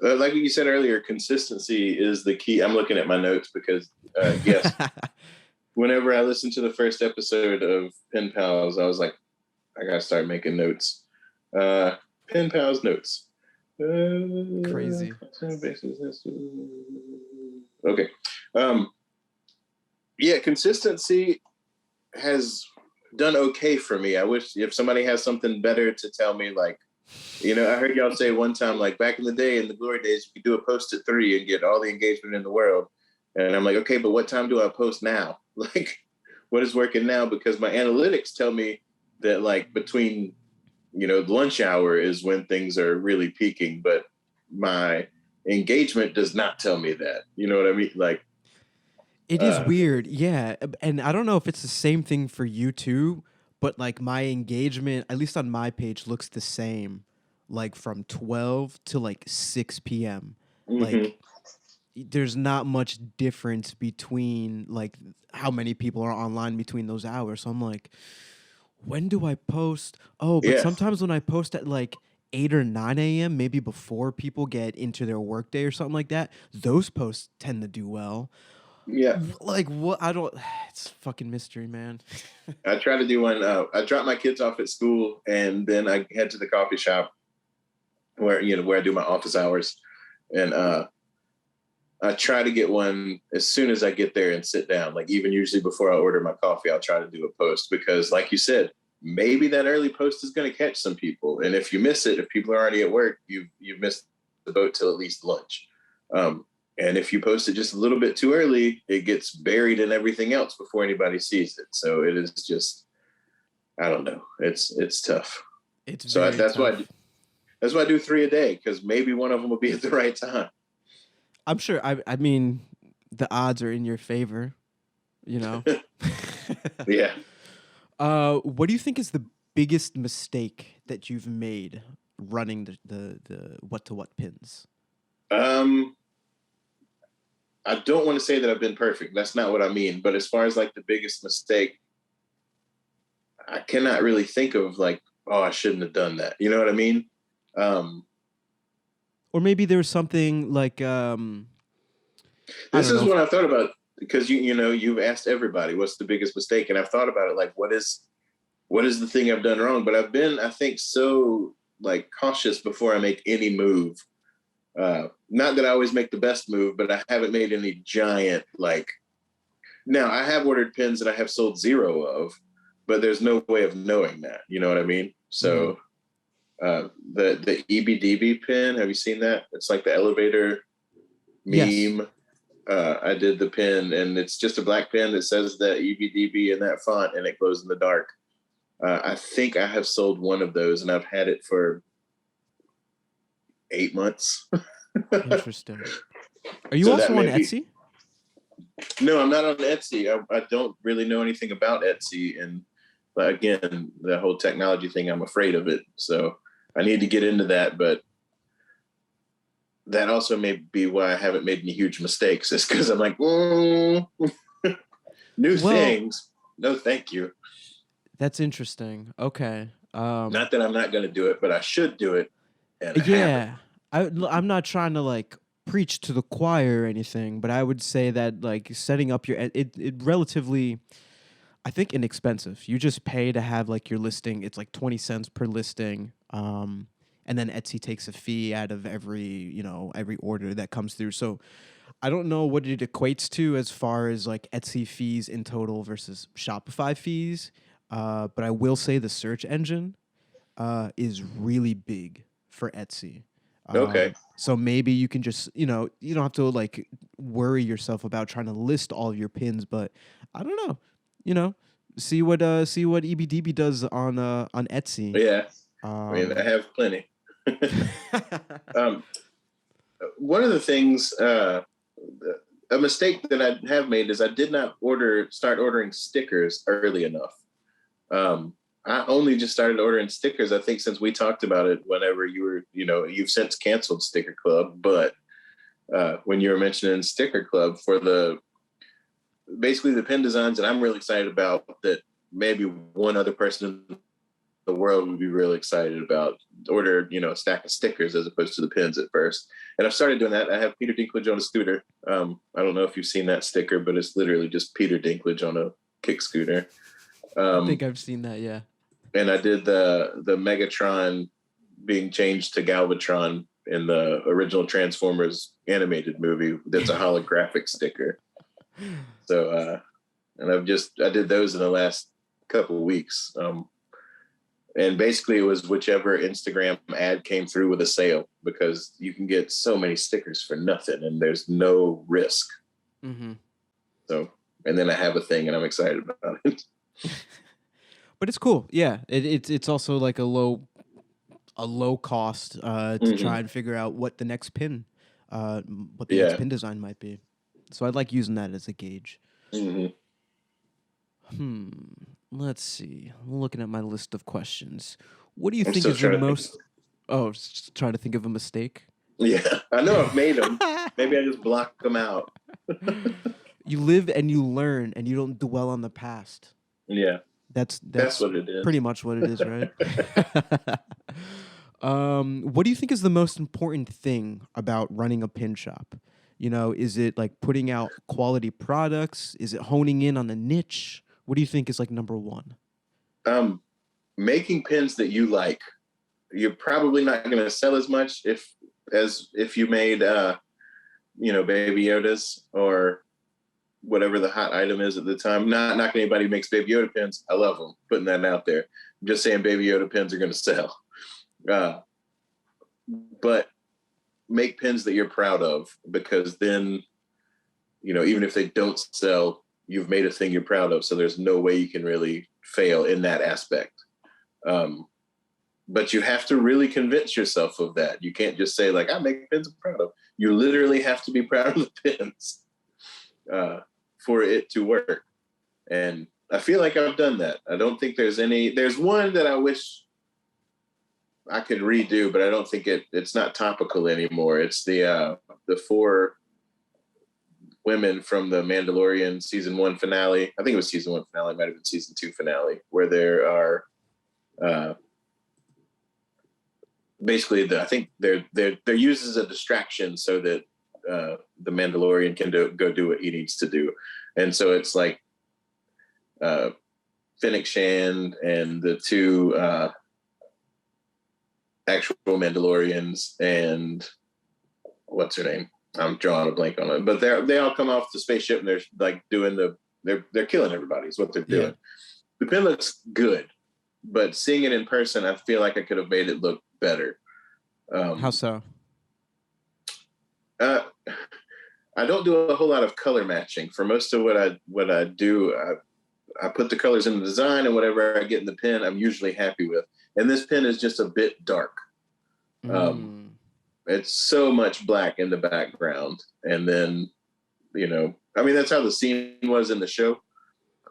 Like you said earlier, consistency is the key. I'm looking at my notes because, yes, whenever I listened to the first episode of Pen Pals, I was like, I got to start making notes. Pen Pals notes. Crazy. Okay. Yeah, consistency has done okay for me. I wish if somebody has something better to tell me, like, I heard y'all say one time, like back in the day, in the glory days, you could do a post at 3 and get all the engagement in the world. And I'm like, okay, but what time do I post now? Like, what is working now? Because my analytics tell me that like between, lunch hour is when things are really peaking, but my engagement does not tell me that. You know what I mean? Like, it is weird. Yeah. And I don't know if it's the same thing for you too, but like my engagement, at least on my page, looks the same, like from 12 to like 6 p.m. Mm-hmm. Like there's not much difference between like how many people are online between those hours. So I'm like, when do I post? Oh, but sometimes when I post at like 8 or 9 a.m., maybe before people get into their workday or something like that, those posts tend to do well. Yeah. Like what? It's fucking mystery, man. I try to do one. I drop my kids off at school and then I head to the coffee shop where I do my office hours. And I try to get one as soon as I get there and sit down. Like even usually before I order my coffee, I'll try to do a post because like you said, maybe that early post is going to catch some people. And if you miss it, if people are already at work, you've missed the boat till at least lunch. And if you post it just a little bit too early, it gets buried in everything else before anybody sees it. So it is just, I don't know. It's tough. It's so that's tough. That's why I do 3 a day, because maybe one of them will be at the right time. I'm sure. I mean, the odds are in your favor, Yeah. What do you think is the biggest mistake that you've made running the what to what pins? I don't want to say that I've been perfect. That's not what I mean. But as far as like the biggest mistake, I cannot really think of like, oh, I shouldn't have done that. You know what I mean? Or maybe there was something like I This don't is know. what I thought about, because you've asked everybody what's the biggest mistake, and I've thought about it like, what is the thing I've done wrong? But I've been, I think, so like cautious before I make any move. Not that I always make the best move, but I haven't made any giant like. Now I have ordered pins that I have sold 0 of, but there's no way of knowing that. You know what I mean? So the EBDB pin, have you seen that? It's like the elevator meme. Yes. I did the pin, and it's just a black pin that says the EBDB in that font, and it glows in the dark. I think I have sold one of those, and I've had it for 8 months. Interesting. Are you So also on Etsy? No, I'm not on Etsy. I don't really know anything about Etsy, and again, the whole technology thing, I'm afraid of it. So I need to get into that, but that also may be why I haven't made any huge mistakes. It's because I'm like, new things. No, thank you. That's interesting. Okay. Not that I'm not going to do it, but I should do it. And I'm not trying to like preach to the choir or anything, but I would say that like setting up your it relatively, I think, inexpensive. You just pay to have like your listing. It's like 20 cents per listing. And then Etsy takes a fee out of every order that comes through. So I don't know what it equates to as far as like Etsy fees in total versus Shopify fees. But I will say the search engine is really big for Etsy. Okay. So maybe you can just, you don't have to like worry yourself about trying to list all of your pins, but I don't know, see what EBDB does on Etsy. Yeah. I mean, I have plenty. One of the things, a mistake that I have made is I did not start ordering stickers early enough. I only just started ordering stickers, I think, since we talked about it whenever you've since canceled Sticker Club. But when you were mentioning Sticker Club for basically the pin designs that I'm really excited about, that maybe one other person in the world would be really excited about, order, a stack of stickers as opposed to the pins at first. And I've started doing that. I have Peter Dinklage on a scooter. I don't know if you've seen that sticker, but it's literally just Peter Dinklage on a kick scooter. I think I've seen that, yeah. And I did the Megatron being changed to Galvatron in the original Transformers animated movie. That's a holographic sticker. So, and I did those in the last couple of weeks. And basically it was whichever Instagram ad came through with a sale, because you can get so many stickers for nothing and there's no risk. Mm-hmm. So, and then I have a thing and I'm excited about it. But it's cool. Yeah. It's also like a low cost to try and figure out what the next pin next pin design might be. So I like using that as a gauge. Mm-hmm. Let's see. I'm looking at my list of questions. What do you think is the most... Oh, just trying to think of a mistake? Yeah, I know I've made them. Maybe I just block them out. You live and you learn, and you don't dwell on the past. Yeah. That's what it is. Pretty much what it is, right? What do you think is the most important thing about running a pin shop? Is it like putting out quality products? Is it honing in on the niche? What do you think is like number one? Making pins that you like. You're probably not going to sell as much if you made, Baby Yodas or whatever the hot item is at the time. Not knocking anybody who makes Baby Yoda pins. I love them. Putting that out there. I'm just saying Baby Yoda pins are going to sell. But make pins that you're proud of, because then, even if they don't sell, you've made a thing you're proud of. So there's no way you can really fail in that aspect. But you have to really convince yourself of that. You can't just say like, I make pins I'm proud of. You literally have to be proud of the pins for it to work. And I feel like I've done that. I don't think there's one that I wish I could redo, but I don't think it's not topical anymore. It's the 4 women from the Mandalorian season 1 finale. I think it was season 1 finale, it might have been season 2 finale, where there are basically I think they're used as a distraction so that the Mandalorian can go do what he needs to do. And so it's like Fennec Shand and the 2 actual Mandalorians and what's her name? I'm drawing a blank on it, but they all come off the spaceship and they're like doing they're killing everybody is what they're doing. Yeah. The pin looks good, but seeing it in person, I feel like I could have made it look better. How so? I don't do a whole lot of color matching for most of what I do. I put the colors in the design, and whatever I get in the pen, I'm usually happy with. And this pen is just a bit dark. It's so much black in the background. And then, I mean, that's how the scene was in the show,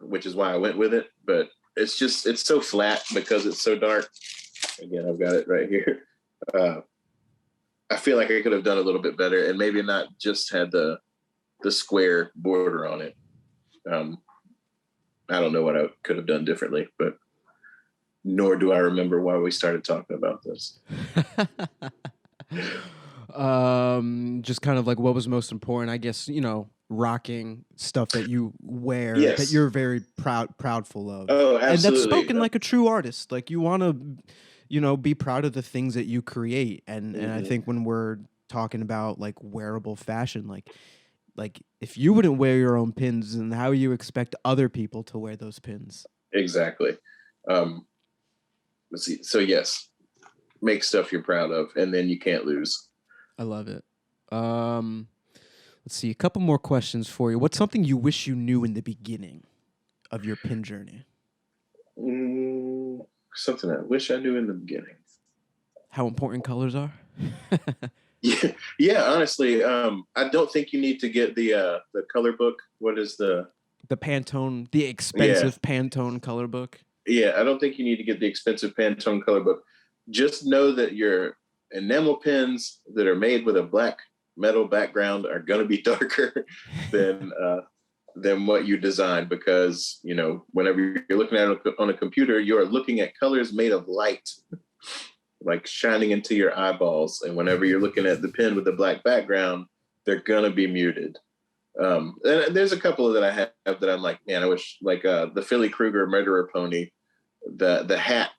which is why I went with it. But it's so flat because it's so dark. Again, I've got it right here. I feel like I could have done a little bit better and maybe not just had the square border on it. I don't know what I could have done differently, but nor do I remember why we started talking about this. Just kind of like what was most important, I guess, rocking stuff that you wear that you're very proudful of. Oh, absolutely. And that's spoken like a true artist. Like you want to, be proud of the things that you create. And I think when we're talking about like wearable fashion, like if you wouldn't wear your own pins, then how you expect other people to wear those pins? Exactly. Let's see. So yes, make stuff you're proud of, and then you can't lose. I love it. Let's see. A couple more questions for you. What's something you wish you knew in the beginning of your pin journey? Something I wish I knew in the beginning. How important colors are? Yeah. Honestly, I don't think you need to get the color book. What is the Pantone, the expensive Pantone color book? Yeah, I don't think you need to get the expensive Pantone color book. Just know that your enamel pins that are made with a black metal background are going to be darker than what you design, because whenever you're looking at it on a computer, you're looking at colors made of light, like shining into your eyeballs. And whenever you're looking at the pen with the black background, they're going to be muted. And there's a couple that I have that I'm like, man, I wish, like the Philly Krueger Murderer Pony, the hat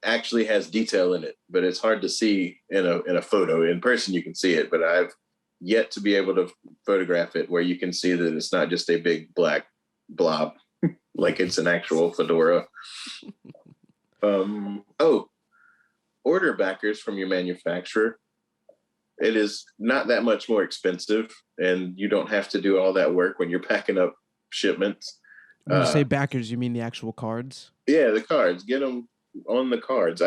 actually has detail in it, but it's hard to see in a photo. In person you can see it, but I've yet to be able to photograph it where you can see that it's not just a big black blob like it's an actual fedora. Order backers from your manufacturer. It is not that much more expensive, and you don't have to do all that work when you're packing up shipments. When you say backers, you mean the actual cards? Yeah, the cards. Get them on the cards.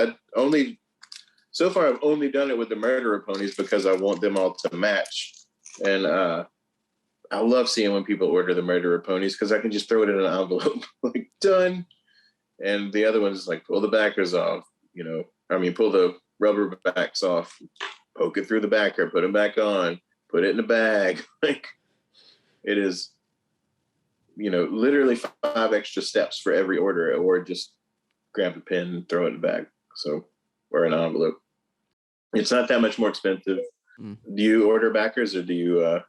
So far, I've only done it with the Murderer Ponies because I want them all to match. And I love seeing when people order the Murderer Ponies because I can just throw it in an envelope, like, done. And the other one's like, pull the backers off, pull the rubber backs off, poke it through the backer, put them back on, put it in a bag. Like, it is, literally 5 extra steps for every order, or just grab a pen and throw it in a bag. So, or an envelope. It's not that much more expensive. Do you order backers, or do you?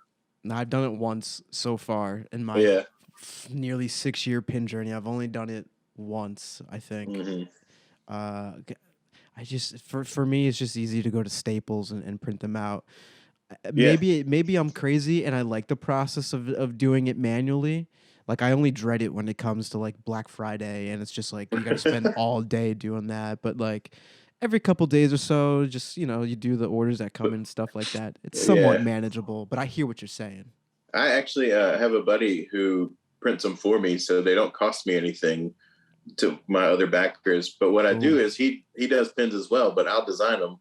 No, I've done it once so far in my nearly 6-year pin journey. I've only done it once, I think. I just, for me, it's just easy to go to Staples and print them out. Maybe I'm crazy and I like the process of doing it manually. Like, I only dread it when it comes to like Black Friday, and it's just like you got to spend all day doing that. But like every couple days or so, just you do the orders that come in and stuff like that. It's somewhat manageable. But I hear what you're saying. I actually have a buddy who prints them for me, so they don't cost me anything to my other backers. But what I do is he does pins as well, but I'll design them,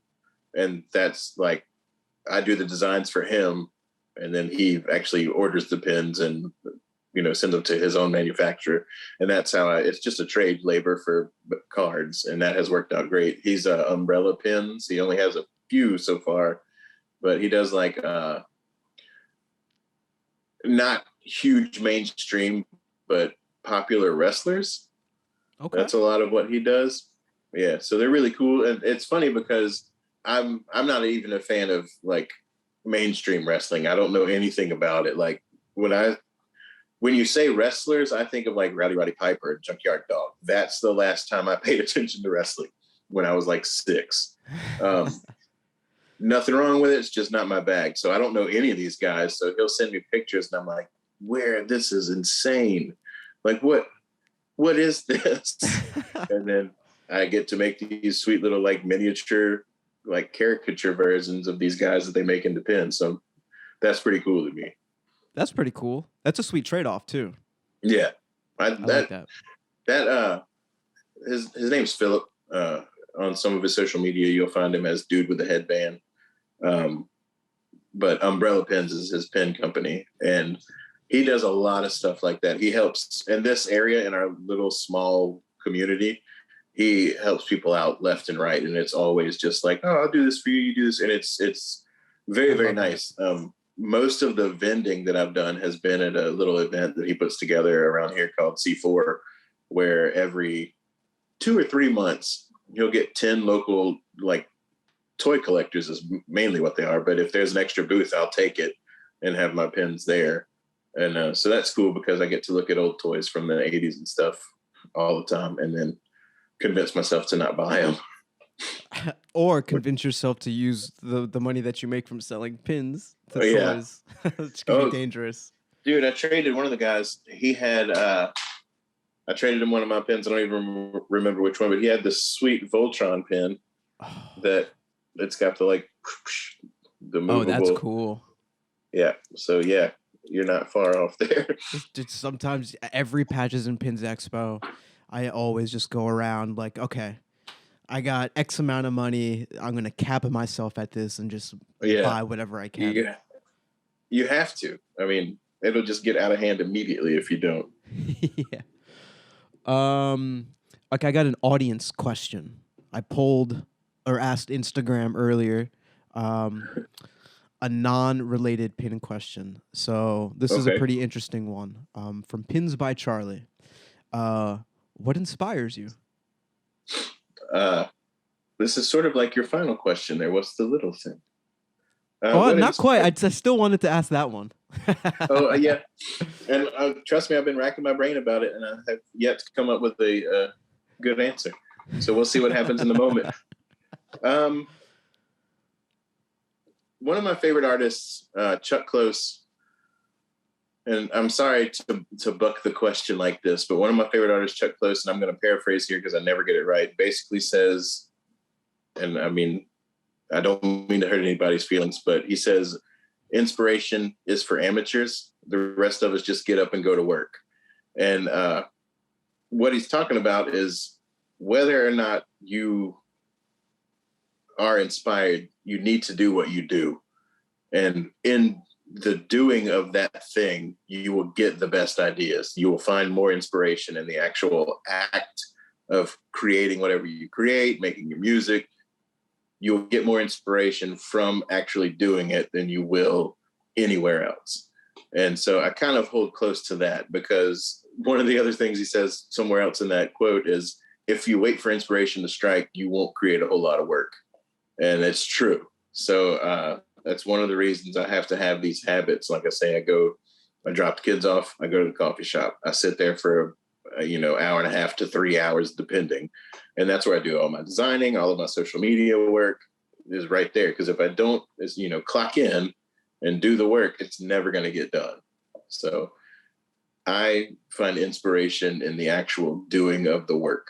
and that's like I do the designs for him, and then he actually orders the pins and sends them to his own manufacturer. And that's how it's just a trade labor for cards, and that has worked out great. He's umbrella pins. He only has a few so far, but he does like not huge mainstream, but popular wrestlers. Okay. That's a lot of what he does. Yeah, so they're really cool, and it's funny because I'm not even a fan of like mainstream wrestling. I don't know anything about it. Like when you say wrestlers, I think of like Roddy Piper and Junkyard Dog. That's the last time I paid attention to wrestling, when I was like 6. Nothing wrong with it. It's just not my bag. So I don't know any of these guys. So he'll send me pictures and I'm like, this is insane. Like, what is this? And then I get to make these sweet little like miniature, like caricature versions of these guys that they make into pins. So that's pretty cool to me. That's pretty cool. That's a sweet trade-off too. Yeah. I like that. His name's Philip. On some of his social media, you'll find him as Dude with the Headband. But Umbrella Pins is his pen company, and he does a lot of stuff like that. He helps in this area, in our little small community. He helps people out left and right, and it's always just like, oh, I'll do this for you, you do this, and it's very, very nice. Most of the vending that I've done has been at a little event that he puts together around here called C4, where every 2 or 3 months he'll get 10 local like toy collectors is mainly what they are. But if there's an extra booth, I'll take it and have my pins there. And so that's cool because I get to look at old toys from the 80s and stuff all the time, and then convince myself to not buy them. Or convince yourself to use the money that you make from selling pins to toys. It's going to be dangerous. Dude, I traded one of the guys. He had, I traded him one of my pins. I don't even remember which one, but he had this sweet Voltron pin that it's got the the movable. Oh, that's cool. Yeah. So yeah, you're not far off there. Sometimes every Patches and Pins Expo, I always just go around like, okay, I got X amount of money. I'm going to cap myself at this and just buy whatever I can. Yeah. You have to. I mean, it'll just get out of hand immediately if you don't. Yeah. Okay, I got an audience question. I polled or asked Instagram earlier, a non-related pin question. So this is a pretty interesting one. From Pins by Charlie. What inspires you? This is sort of like your final question there. What's the little thing? Not quite. I still wanted to ask that one. Yeah. And trust me, I've been racking my brain about it, and I have yet to come up with a good answer. So we'll see what happens in the moment. One of my favorite artists, Chuck Close, and I'm sorry to buck the question like this, but one of my favorite artists, Chuck Close, and I'm going to paraphrase here because I never get it right, basically says, and I mean, I don't mean to hurt anybody's feelings, but he says, inspiration is for amateurs. The rest of us just get up and go to work. And what he's talking about is whether or not you are inspired, you need to do what you do. And in the doing of that thing, you will get the best ideas. You will find more inspiration in the actual act of creating whatever you create, making your music. You'll get more inspiration from actually doing it than you will anywhere else. And so I kind of hold close to that, because one of the other things he says somewhere else in that quote is, if you wait for inspiration to strike, you won't create a whole lot of work. And it's true. So that's one of the reasons I have to have these habits. Like I say, I drop the kids off, I go to the coffee shop, I sit there for hour and a half to 3 hours, depending. And that's where I do all my designing, all of my social media work is right there. Because if I don't, clock in and do the work, it's never going to get done. So I find inspiration in the actual doing of the work.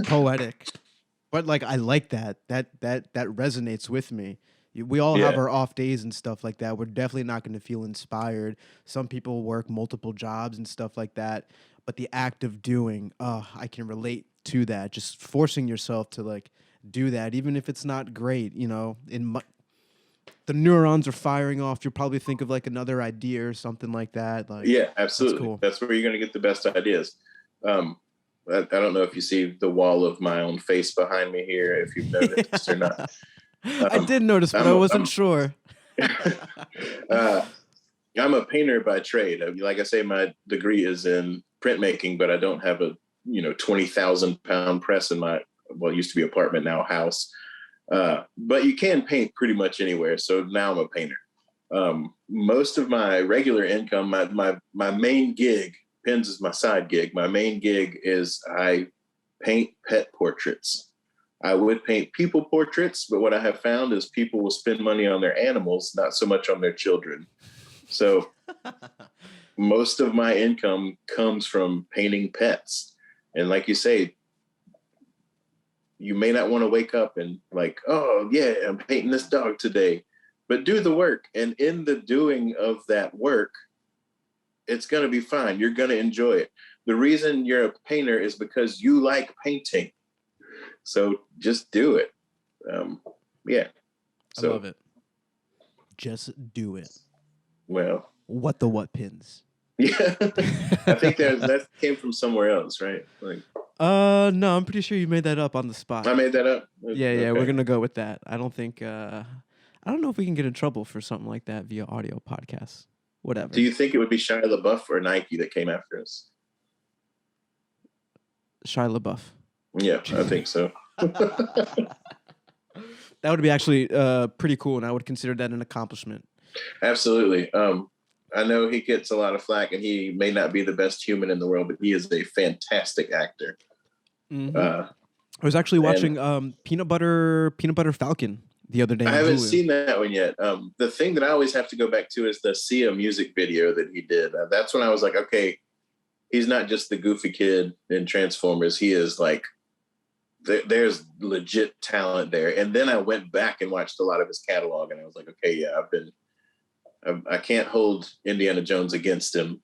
Poetic. But I like that resonates with me. We all have our off days and stuff like that. We're definitely not going to feel inspired. Some people work multiple jobs and stuff like that. But the act of doing, I can relate to that. Just forcing yourself to do that, even if it's not great. The neurons are firing off. You'll probably think of another idea or something like that. Yeah, absolutely. That's cool. That's where you're going to get the best ideas. I don't know if you see the wall of my own face behind me here, if you've noticed or not. I did notice, but I wasn't sure. I'm a painter by trade. Like I say, my degree is in printmaking, but I don't have a 20,000-pound press in my it used to be apartment, now house. But you can paint pretty much anywhere. So now I'm a painter. Most of my regular income, my main gig, Pins is my side gig. My main gig is I paint pet portraits. I would paint people portraits, but what I have found is people will spend money on their animals, not so much on their children. So most of my income comes from painting pets. And like you say, you may not want to wake up and like, oh yeah, I'm painting this dog today, but do the work. And in the doing of that work, it's going to be fine. You're going to enjoy it. The reason you're a painter is because you like painting. So just do it. Yeah. So, I love it. Just do it. Well, what Pins? Yeah. I think that came from somewhere else, right? Like, no, I'm pretty sure you made that up on the spot. I made that up. Yeah, okay. We're gonna go with that. I don't think. I don't know if we can get in trouble for something like that via audio podcasts. Whatever. Do you think it would be Shia LaBeouf or Nike that came after us? Shia LaBeouf. Yeah, I think so. That would be actually pretty cool, and I would consider that an accomplishment. Absolutely. I know he gets a lot of flack, and he may not be the best human in the world, but he is a fantastic actor. Mm-hmm. I was actually watching Peanut Butter Falcon the other day. I haven't seen that one yet. The thing that I always have to go back to is the Sia music video that he did. That's when I was like, okay, he's not just the goofy kid in Transformers. He is like, there's legit talent there. And then I went back and watched a lot of his catalog, and I was like, okay, yeah, I can't hold Indiana Jones against him.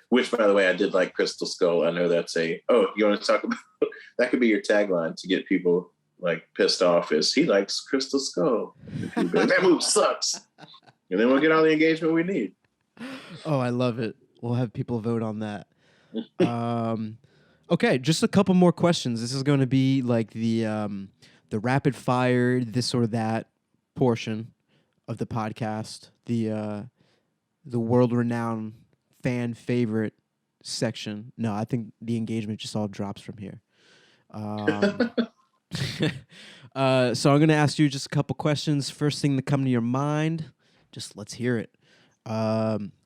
Which, by the way, I did like Crystal Skull. I know that's you want to talk about, that could be your tagline to get people like pissed off, is he likes Crystal Skull. That move sucks. And then we'll get all the engagement we need. Oh, I love it. We'll have people vote on that. Okay, just a couple more questions. This is going to be like the rapid fire, this or that portion of the podcast, the world-renowned fan favorite section. No, I think the engagement just all drops from here. So I'm going to ask you just a couple questions. First thing that come to your mind, just let's hear it.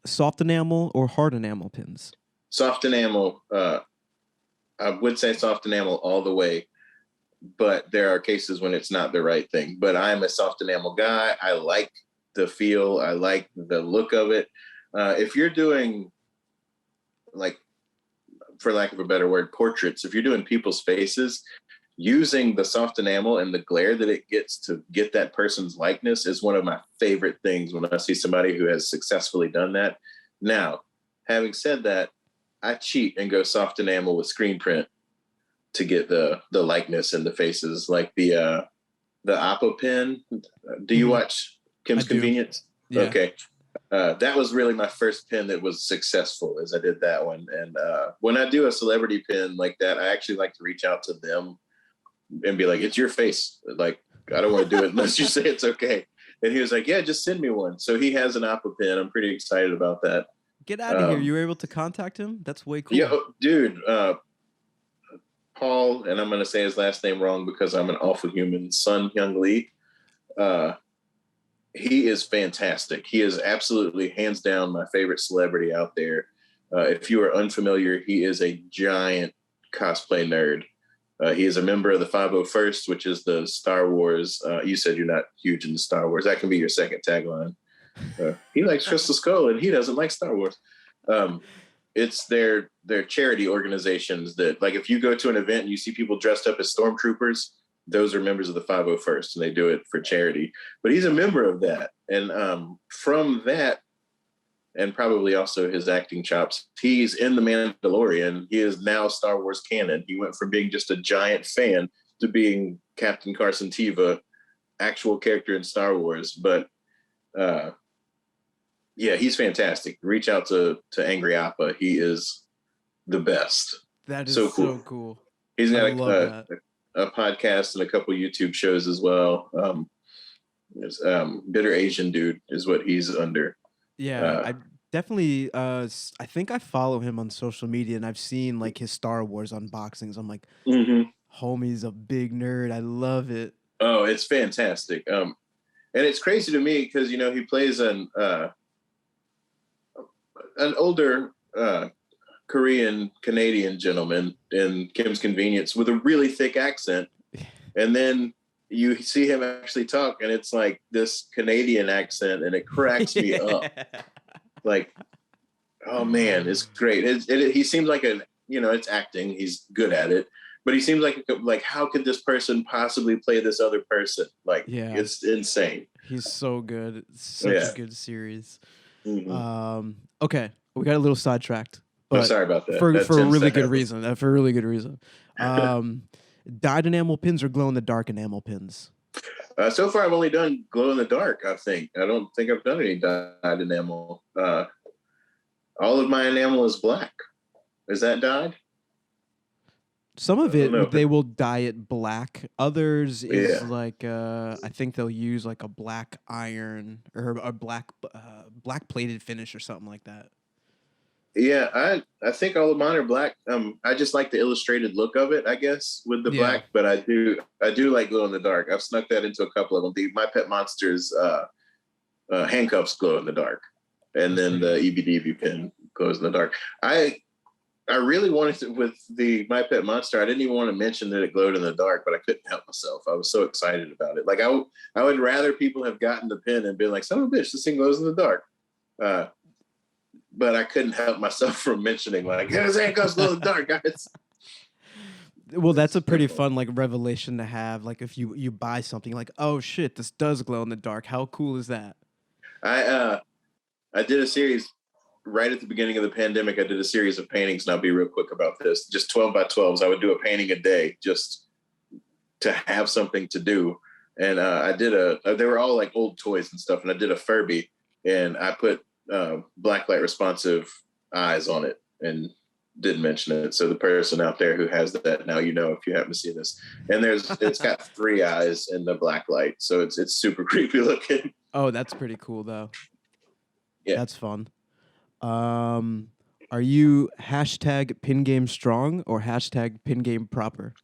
Soft enamel or hard enamel pins? Soft enamel. I would say soft enamel all the way, but there are cases when it's not the right thing. But I'm a soft enamel guy. I like the feel. I like the look of it. If you're doing, like, for lack of a better word, portraits, if you're doing people's faces, using the soft enamel and the glare that it gets to get that person's likeness is one of my favorite things when I see somebody who has successfully done that. Now, having said that, I cheat and go soft enamel with screen print to get the likeness and the faces, like the Oppo pen. Do you watch Kim's Convenience? Yeah. Okay. That was really my first pen that was successful, as I did that one. And when I do a celebrity pen like that, I actually like to reach out to them and be like, it's your face. Like, I don't want to do it unless you say it's okay. And he was like, yeah, just send me one. So he has an Oppo pen. I'm pretty excited about that. Get out of here. You were able to contact him? That's way cool. Yeah, dude. Paul, and I'm going to say his last name wrong because I'm an awful human, Sun Hyung Lee. He is fantastic. He is absolutely, hands down, my favorite celebrity out there. If you are unfamiliar, he is a giant cosplay nerd. He is a member of the 501st, which is the Star Wars. You said you're not huge into Star Wars. That can be your second tagline. He likes Crystal Skull and he doesn't like Star Wars. It's their charity organizations that, like, if you go to an event and you see people dressed up as stormtroopers, those are members of the 501st and they do it for charity. But he's a member of that. And from that, and probably also his acting chops, he's in The Mandalorian. He is now Star Wars canon. He went from being just a giant fan to being Captain Carson Teva, actual character in Star Wars. But yeah, he's fantastic. Reach out to Angry Appa. He is the best. That is so cool. He's got a podcast and a couple YouTube shows as well. It's, Bitter Asian Dude is what he's under. Yeah, I definitely. I think I follow him on social media, and I've seen like his Star Wars unboxings. I'm like, Mhm. homie's a big nerd. I love it. Oh, it's fantastic. And it's crazy to me because he plays an older Korean Canadian gentleman in Kim's Convenience with a really thick accent, and then you see him actually talk, and it's like this Canadian accent, and it cracks me up. Like, oh man, it's great. He seems like it's acting. He's good at it, but he seems like how could this person possibly play this other person? Like, Yeah. it's insane. He's so good. It's such a good series. Mm-hmm. Okay, we got a little sidetracked, I'm but sorry about that. for That a tends really to good happen. reason. For a really good reason. Dyed enamel pins or glow in the dark enamel pins? So far, I've only done glow in the dark. I don't think I've done any dyed enamel. All of my enamel is black. Is that dyed? Some of I don't know. it they will dye it black. Others is Yeah. like I think they'll use like a black iron or a black plated finish or something like that. Yeah, I think all of mine are black. I just like the illustrated look of it, I guess, with the black. But I do like glow in the dark. I've snuck that into a couple of them. My Pet Monsters handcuffs glow in the dark, and then the EBDV pin glows in the dark. I really wanted to with the My Pet Monster. I didn't even want to mention that it glowed in the dark, but I couldn't help myself. I was so excited about it. Like I would rather people have gotten the pin and been like, "Son of a bitch, this thing glows in the dark." But I couldn't help myself from mentioning like, "Yeah, his handcuffs glow in the dark, guys." Well, that's a pretty fun like revelation to have. Like if you buy something, like, oh shit, this does glow in the dark. How cool is that? I did a series right at the beginning of the pandemic. I did a series of paintings, and I'll be real quick about this. Just 12 by 12s. I would do a painting a day just to have something to do. And I did they were all like old toys and stuff. And I did a Furby, and I put blacklight responsive eyes on it and didn't mention it. So the person out there who has that now, if you happen to see this, and it's got 3 eyes in the black light. So it's super creepy looking. Oh, that's pretty cool though. Yeah. That's fun. Are you hashtag pin game strong or hashtag pin game proper?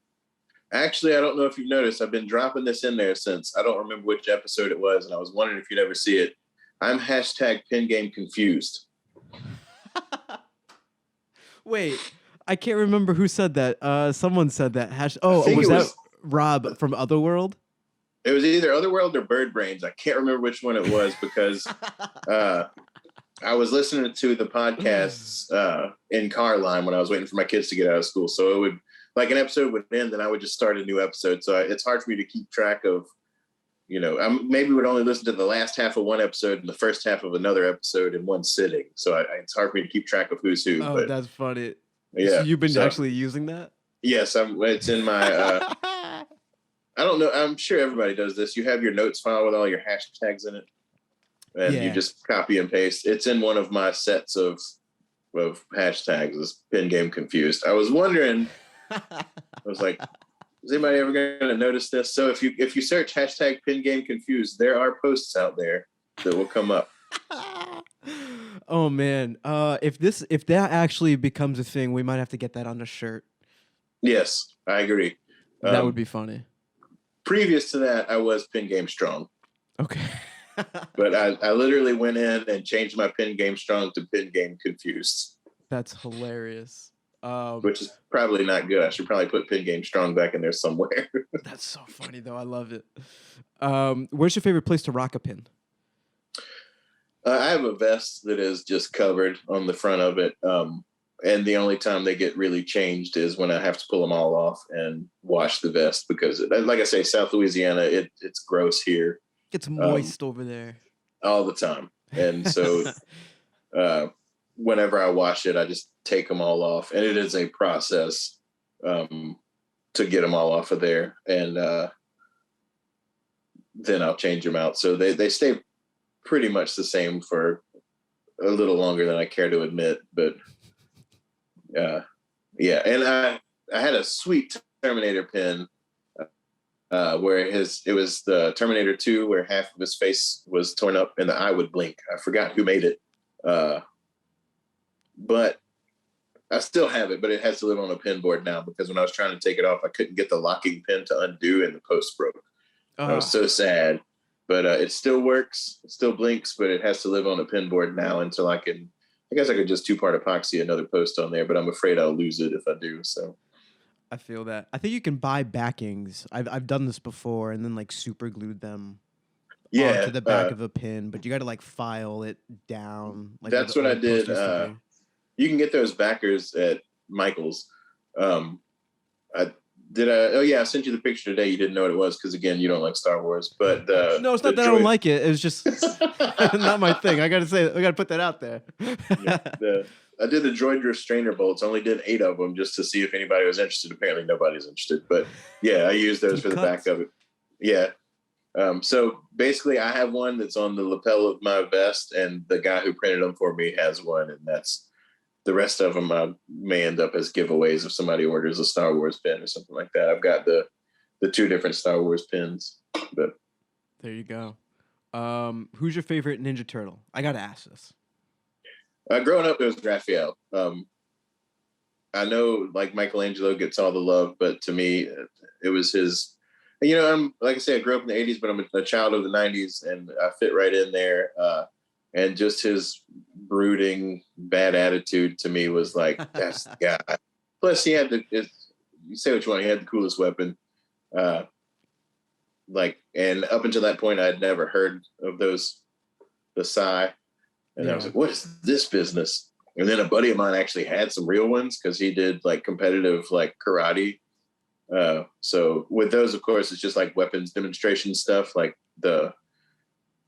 Actually, I don't know if you've noticed. I've been dropping this in there since I don't remember which episode it was, and I was wondering if you'd ever see it. I'm hashtag pin game confused. Wait, I can't remember who said that. Someone said that. Was that Rob from Otherworld? It was either Otherworld or Bird Brains. I can't remember which one it was because I was listening to the podcasts in car line when I was waiting for my kids to get out of school. So it would, like, an episode would end, and I would just start a new episode. So it's hard for me to keep track of, I maybe would only listen to the last half of one episode and the first half of another episode in one sitting. So it's hard for me to keep track of who's who. Oh, but, that's funny. Yeah. So you've been actually using that? Yes, it's in my. I don't know. I'm sure everybody does this. You have your notes file with all your hashtags in it, and you just copy and paste. It's in one of my sets of hashtags. This pin game confused. I was wondering. I was like, is anybody ever going to notice this? So if you search hashtag pin game confused, there are posts out there that will come up. Oh man, if that actually becomes a thing, we might have to get that on a shirt. Yes, I agree. That would be funny. Previous to that, I was pin game strong. Okay. But I literally went in and changed my pin game strong to pin game confused. That's hilarious. Which is probably not good. I should probably put pin game strong back in there somewhere. That's so funny though. I love it. Where's your favorite place to rock a pin? I have a vest that is just covered on the front of it. And the only time they get really changed is when I have to pull them all off and wash the vest because, like I say, South Louisiana, it's gross here. It's moist over there. All the time. And so whenever I wash it, I just take them all off. And it is a process to get them all off of there. And then I'll change them out. So they stay pretty much the same for a little longer than I care to admit. But yeah. And I had a sweet Terminator pin where it was the Terminator 2, where half of his face was torn up and the eye would blink. I forgot who made it, but I still have it. But it has to live on a pin board now because when I was trying to take it off, I couldn't get the locking pin to undo, and the post broke. I was so sad. But it still works. It still blinks, but it has to live on a pin board now until I can. I guess I could just 2-part epoxy another post on there, but I'm afraid I'll lose it if I do. So. I feel that. I think you can buy backings. I've done this before and then like super glued them onto the back of a pin, but you got to like file it down. Like that's what I did. You can get those backers at Michael's. I sent you the picture today. You didn't know what it was because again, you don't like Star Wars. But no, it's not that I don't like it. It's just not my thing. I gotta put that out there. I did the droid restrainer bolts. Only did 8 of them just to see if anybody was interested. Apparently, nobody's interested. But yeah, I used those for the back of it. Yeah. So basically, I have one that's on the lapel of my vest, and the guy who printed them for me has one, and that's the rest of them. I may end up as giveaways if somebody orders a Star Wars pin or something like that. I've got the 2 different Star Wars pins. But there you go. Who's your favorite Ninja Turtle? I gotta ask this. Growing up, it was Raphael. I know, like Michelangelo gets all the love, but to me, it was his. You know, I'm like I said, I grew up in the '80s, but I'm a child of the '90s, and I fit right in there. And just his brooding, bad attitude to me was like, that's the guy. Plus, he had you say what you want, he had the coolest weapon. And up until that point, I had never heard of the Psy. And I was like, what is this business? And then a buddy of mine actually had some real ones because he did like competitive like karate. So with those, of course, it's just like weapons demonstration stuff, like I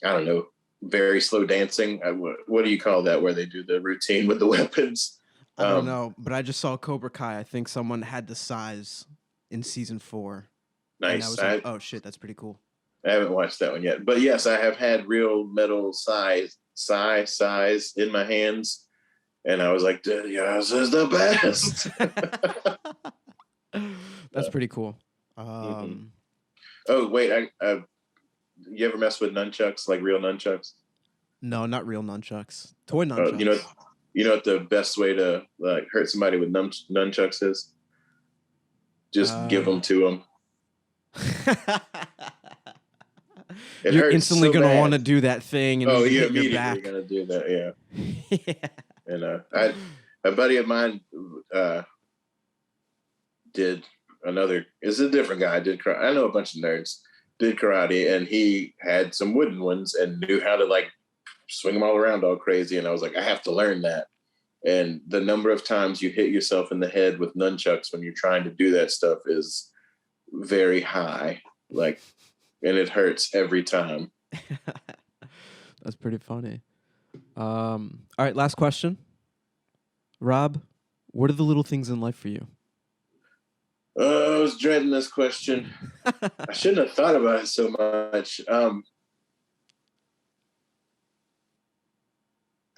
don't know, very slow dancing. What do you call that where they do the routine with the weapons? I don't know, but I just saw Cobra Kai. I think someone had the size in season 4. Nice. And I was like, oh shit, that's pretty cool. I haven't watched that one yet, but yes, I have had real metal size in my hands, and I was like, "Yes, is the best." That's pretty cool. Oh wait, you ever mess with nunchucks, like real nunchucks? No, not real nunchucks. Toy nunchucks. You know what the best way to like hurt somebody with nunchucks is? Just give them to them. You're instantly going to want to do that thing. And you're immediately going to do that, yeah. And a buddy of mine did another, is a different guy, did karate. I know a bunch of nerds, did karate, and he had some wooden ones and knew how to like swing them all around all crazy. And I was like, I have to learn that. And the number of times you hit yourself in the head with nunchucks when you're trying to do that stuff is very high. Like, and it hurts every time. That's pretty funny. All right, last question. Rob, what are the little things in life for you? I was dreading this question. I shouldn't have thought about it so much.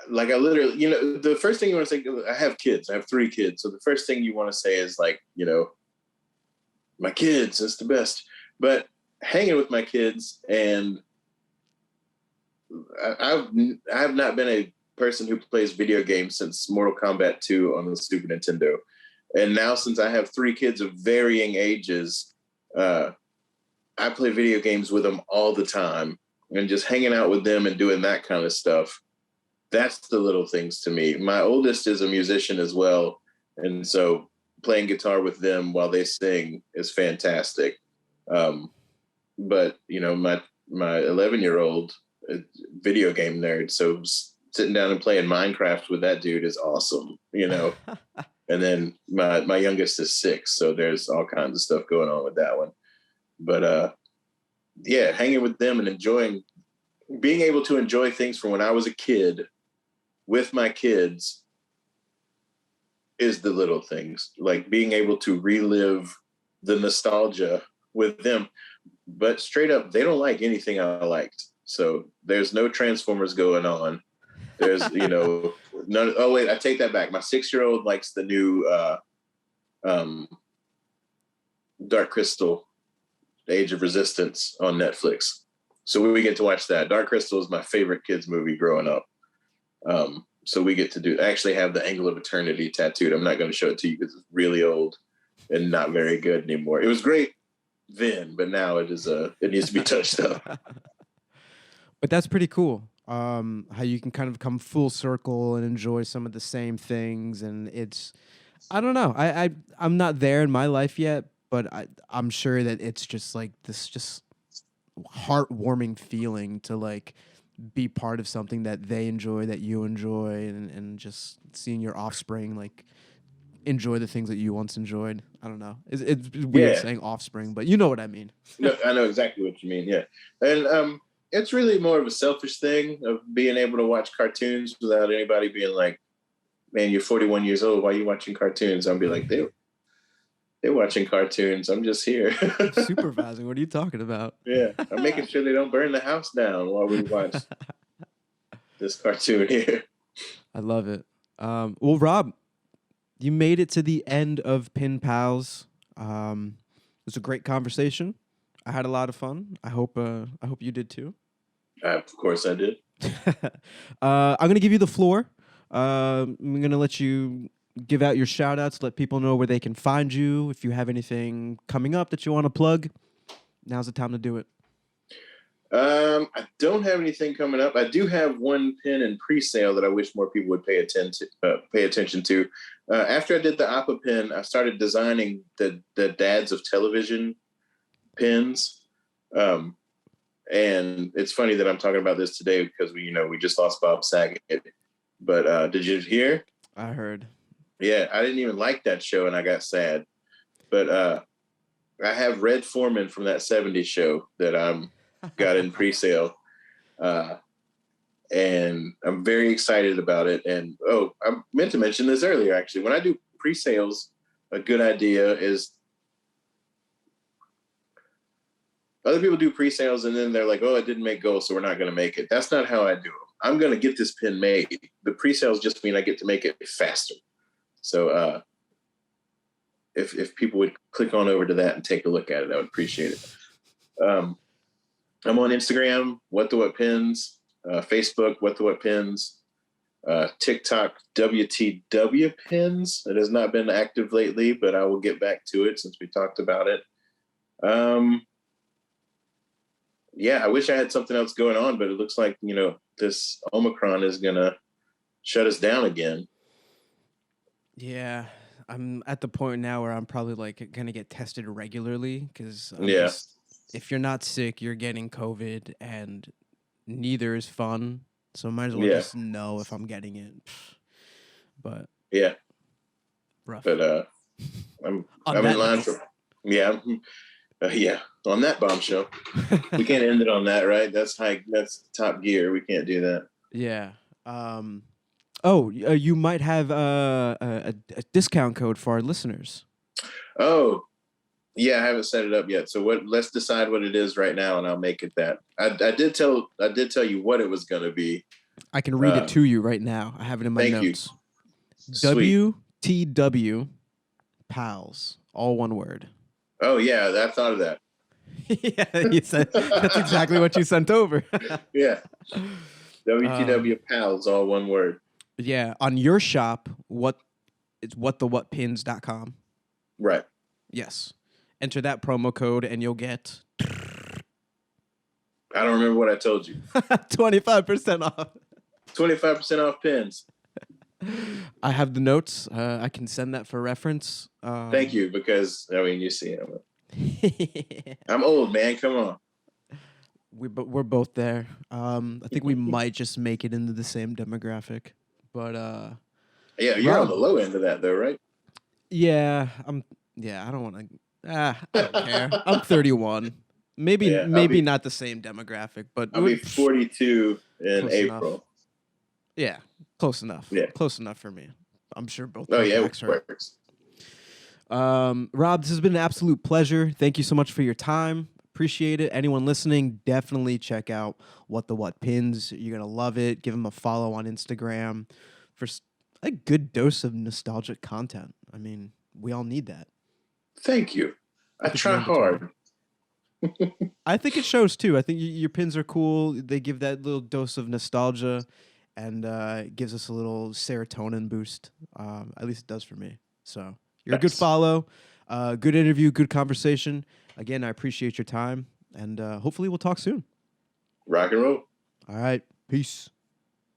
Like I literally, the first thing you want to say, I have kids. I have 3 kids. So the first thing you want to say is like, my kids, it's the best. But hanging with my kids, and I have not been a person who plays video games since Mortal Kombat 2 on the Super Nintendo. And now since I have 3 kids of varying ages, I play video games with them all the time, and just hanging out with them and doing that kind of stuff. That's the little things to me. My oldest is a musician as well. And so playing guitar with them while they sing is fantastic. But, my 11-year-old video game nerd. So sitting down and playing Minecraft with that dude is awesome, And then my youngest is 6. So there's all kinds of stuff going on with that one. But hanging with them and being able to enjoy things from when I was a kid with my kids is the little things, like being able to relive the nostalgia with them. But straight up, they don't like anything I liked. So there's no Transformers going on. There's, none. Oh, wait, I take that back. My 6-year-old likes the new Dark Crystal Age of Resistance on Netflix. So we get to watch that. Dark Crystal is my favorite kids movie growing up. So we get to actually have the Angle of Eternity tattooed. I'm not going to show it to you because it's really old and not very good anymore. It was great then, but now it needs to be touched up. But that's pretty cool. How you can kind of come full circle and enjoy some of the same things, and I don't know. I'm not there in my life yet, but I'm sure that it's just like this just heartwarming feeling to like be part of something that they enjoy, that you enjoy, and just seeing your offspring like enjoy the things that you once enjoyed. I don't know. It's weird saying offspring, but you know what I mean. No, I know exactly what you mean. Yeah. And it's really more of a selfish thing of being able to watch cartoons without anybody being like, man, you're 41 years old. Why are you watching cartoons? I'll be like, they're watching cartoons. I'm just here. Supervising. What are you talking about? Yeah. I'm making sure they don't burn the house down while we watch this cartoon here. I love it. Well, Rob, you made it to the end of Pin Pals. It was a great conversation. I had a lot of fun. I hope you did too. Of course I did. I'm going to give you the floor. I'm going to let you give out your shout outs, let people know where they can find you. If you have anything coming up that you want to plug, now's the time to do it. I don't have anything coming up. I do have one pin in pre-sale that I wish more people would pay attention to. After I did the Appa pin, I started designing the Dads of Television pins. And it's funny that I'm talking about this today because we just lost Bob Saget. But did you hear? I heard. Yeah, I didn't even like that show and I got sad. But I have Red Foreman from that 70s show that I'm got in pre-sale. And I'm very excited about it. And I meant to mention this earlier, actually. When I do pre-sales, a good idea is other people do pre-sales and then they're like, oh, it didn't make goal, so we're not going to make it. That's not how I do them. I'm going to get this pin made. The pre-sales just mean I get to make it faster. So if people would click on over to that and take a look at it, I would appreciate it. I'm on Instagram, What the What Pins, Facebook, What the What Pins, TikTok, WTW Pins. It has not been active lately, but I will get back to it since we talked about it. Yeah, I wish I had something else going on, but it looks like, this Omicron is going to shut us down again. Yeah, I'm at the point now where I'm probably like going to get tested regularly because if you're not sick, you're getting COVID and neither is fun. So I might as well just know if I'm getting it. But yeah, rough. But I'm in line for on that bombshell. We can't end it on that, right? That's top gear. We can't do that. Yeah. You might have a discount code for our listeners. Oh, yeah, I haven't set it up yet. So let's decide what it is right now, and I'll make it that. I did tell you what it was going to be. I can read it to you right now. I have it in my notes. WTW Pals, all one word. Oh yeah, I thought of that. Yeah, you said that's exactly what you sent over. Yeah, WTW Pals, all one word. Yeah, on your shop, it's whatthewhatpins.com. Right. Yes. Enter that promo code and you'll get I don't remember what I told you. 25% off. 25% off pins. I have the notes. I can send that for reference. Thank you, because you see, I'm old, man. Come on. We're both there. I think we might just make it into the same demographic, but yeah, you're on the low end of that, though, right? Yeah, I don't want to. I don't care. I'm 31. Maybe not the same demographic, but I'll be 42 in April. Enough. Yeah, close enough. Yeah, close enough for me. I'm sure both. Oh yeah, it works. Rob, this has been an absolute pleasure. Thank you so much for your time. Appreciate it. Anyone listening, definitely check out What the What Pins. You're gonna love it. Give them a follow on Instagram for a good dose of nostalgic content. I mean, we all need that. Thank you. I try hard. I think it shows too. I think your pins are cool. They give that little dose of nostalgia, and it gives us a little serotonin boost. At least it does for me. So you're a good Nice. follow, good interview, good conversation. Again, I appreciate your time, and hopefully we'll talk soon. Rock and roll. All right, peace.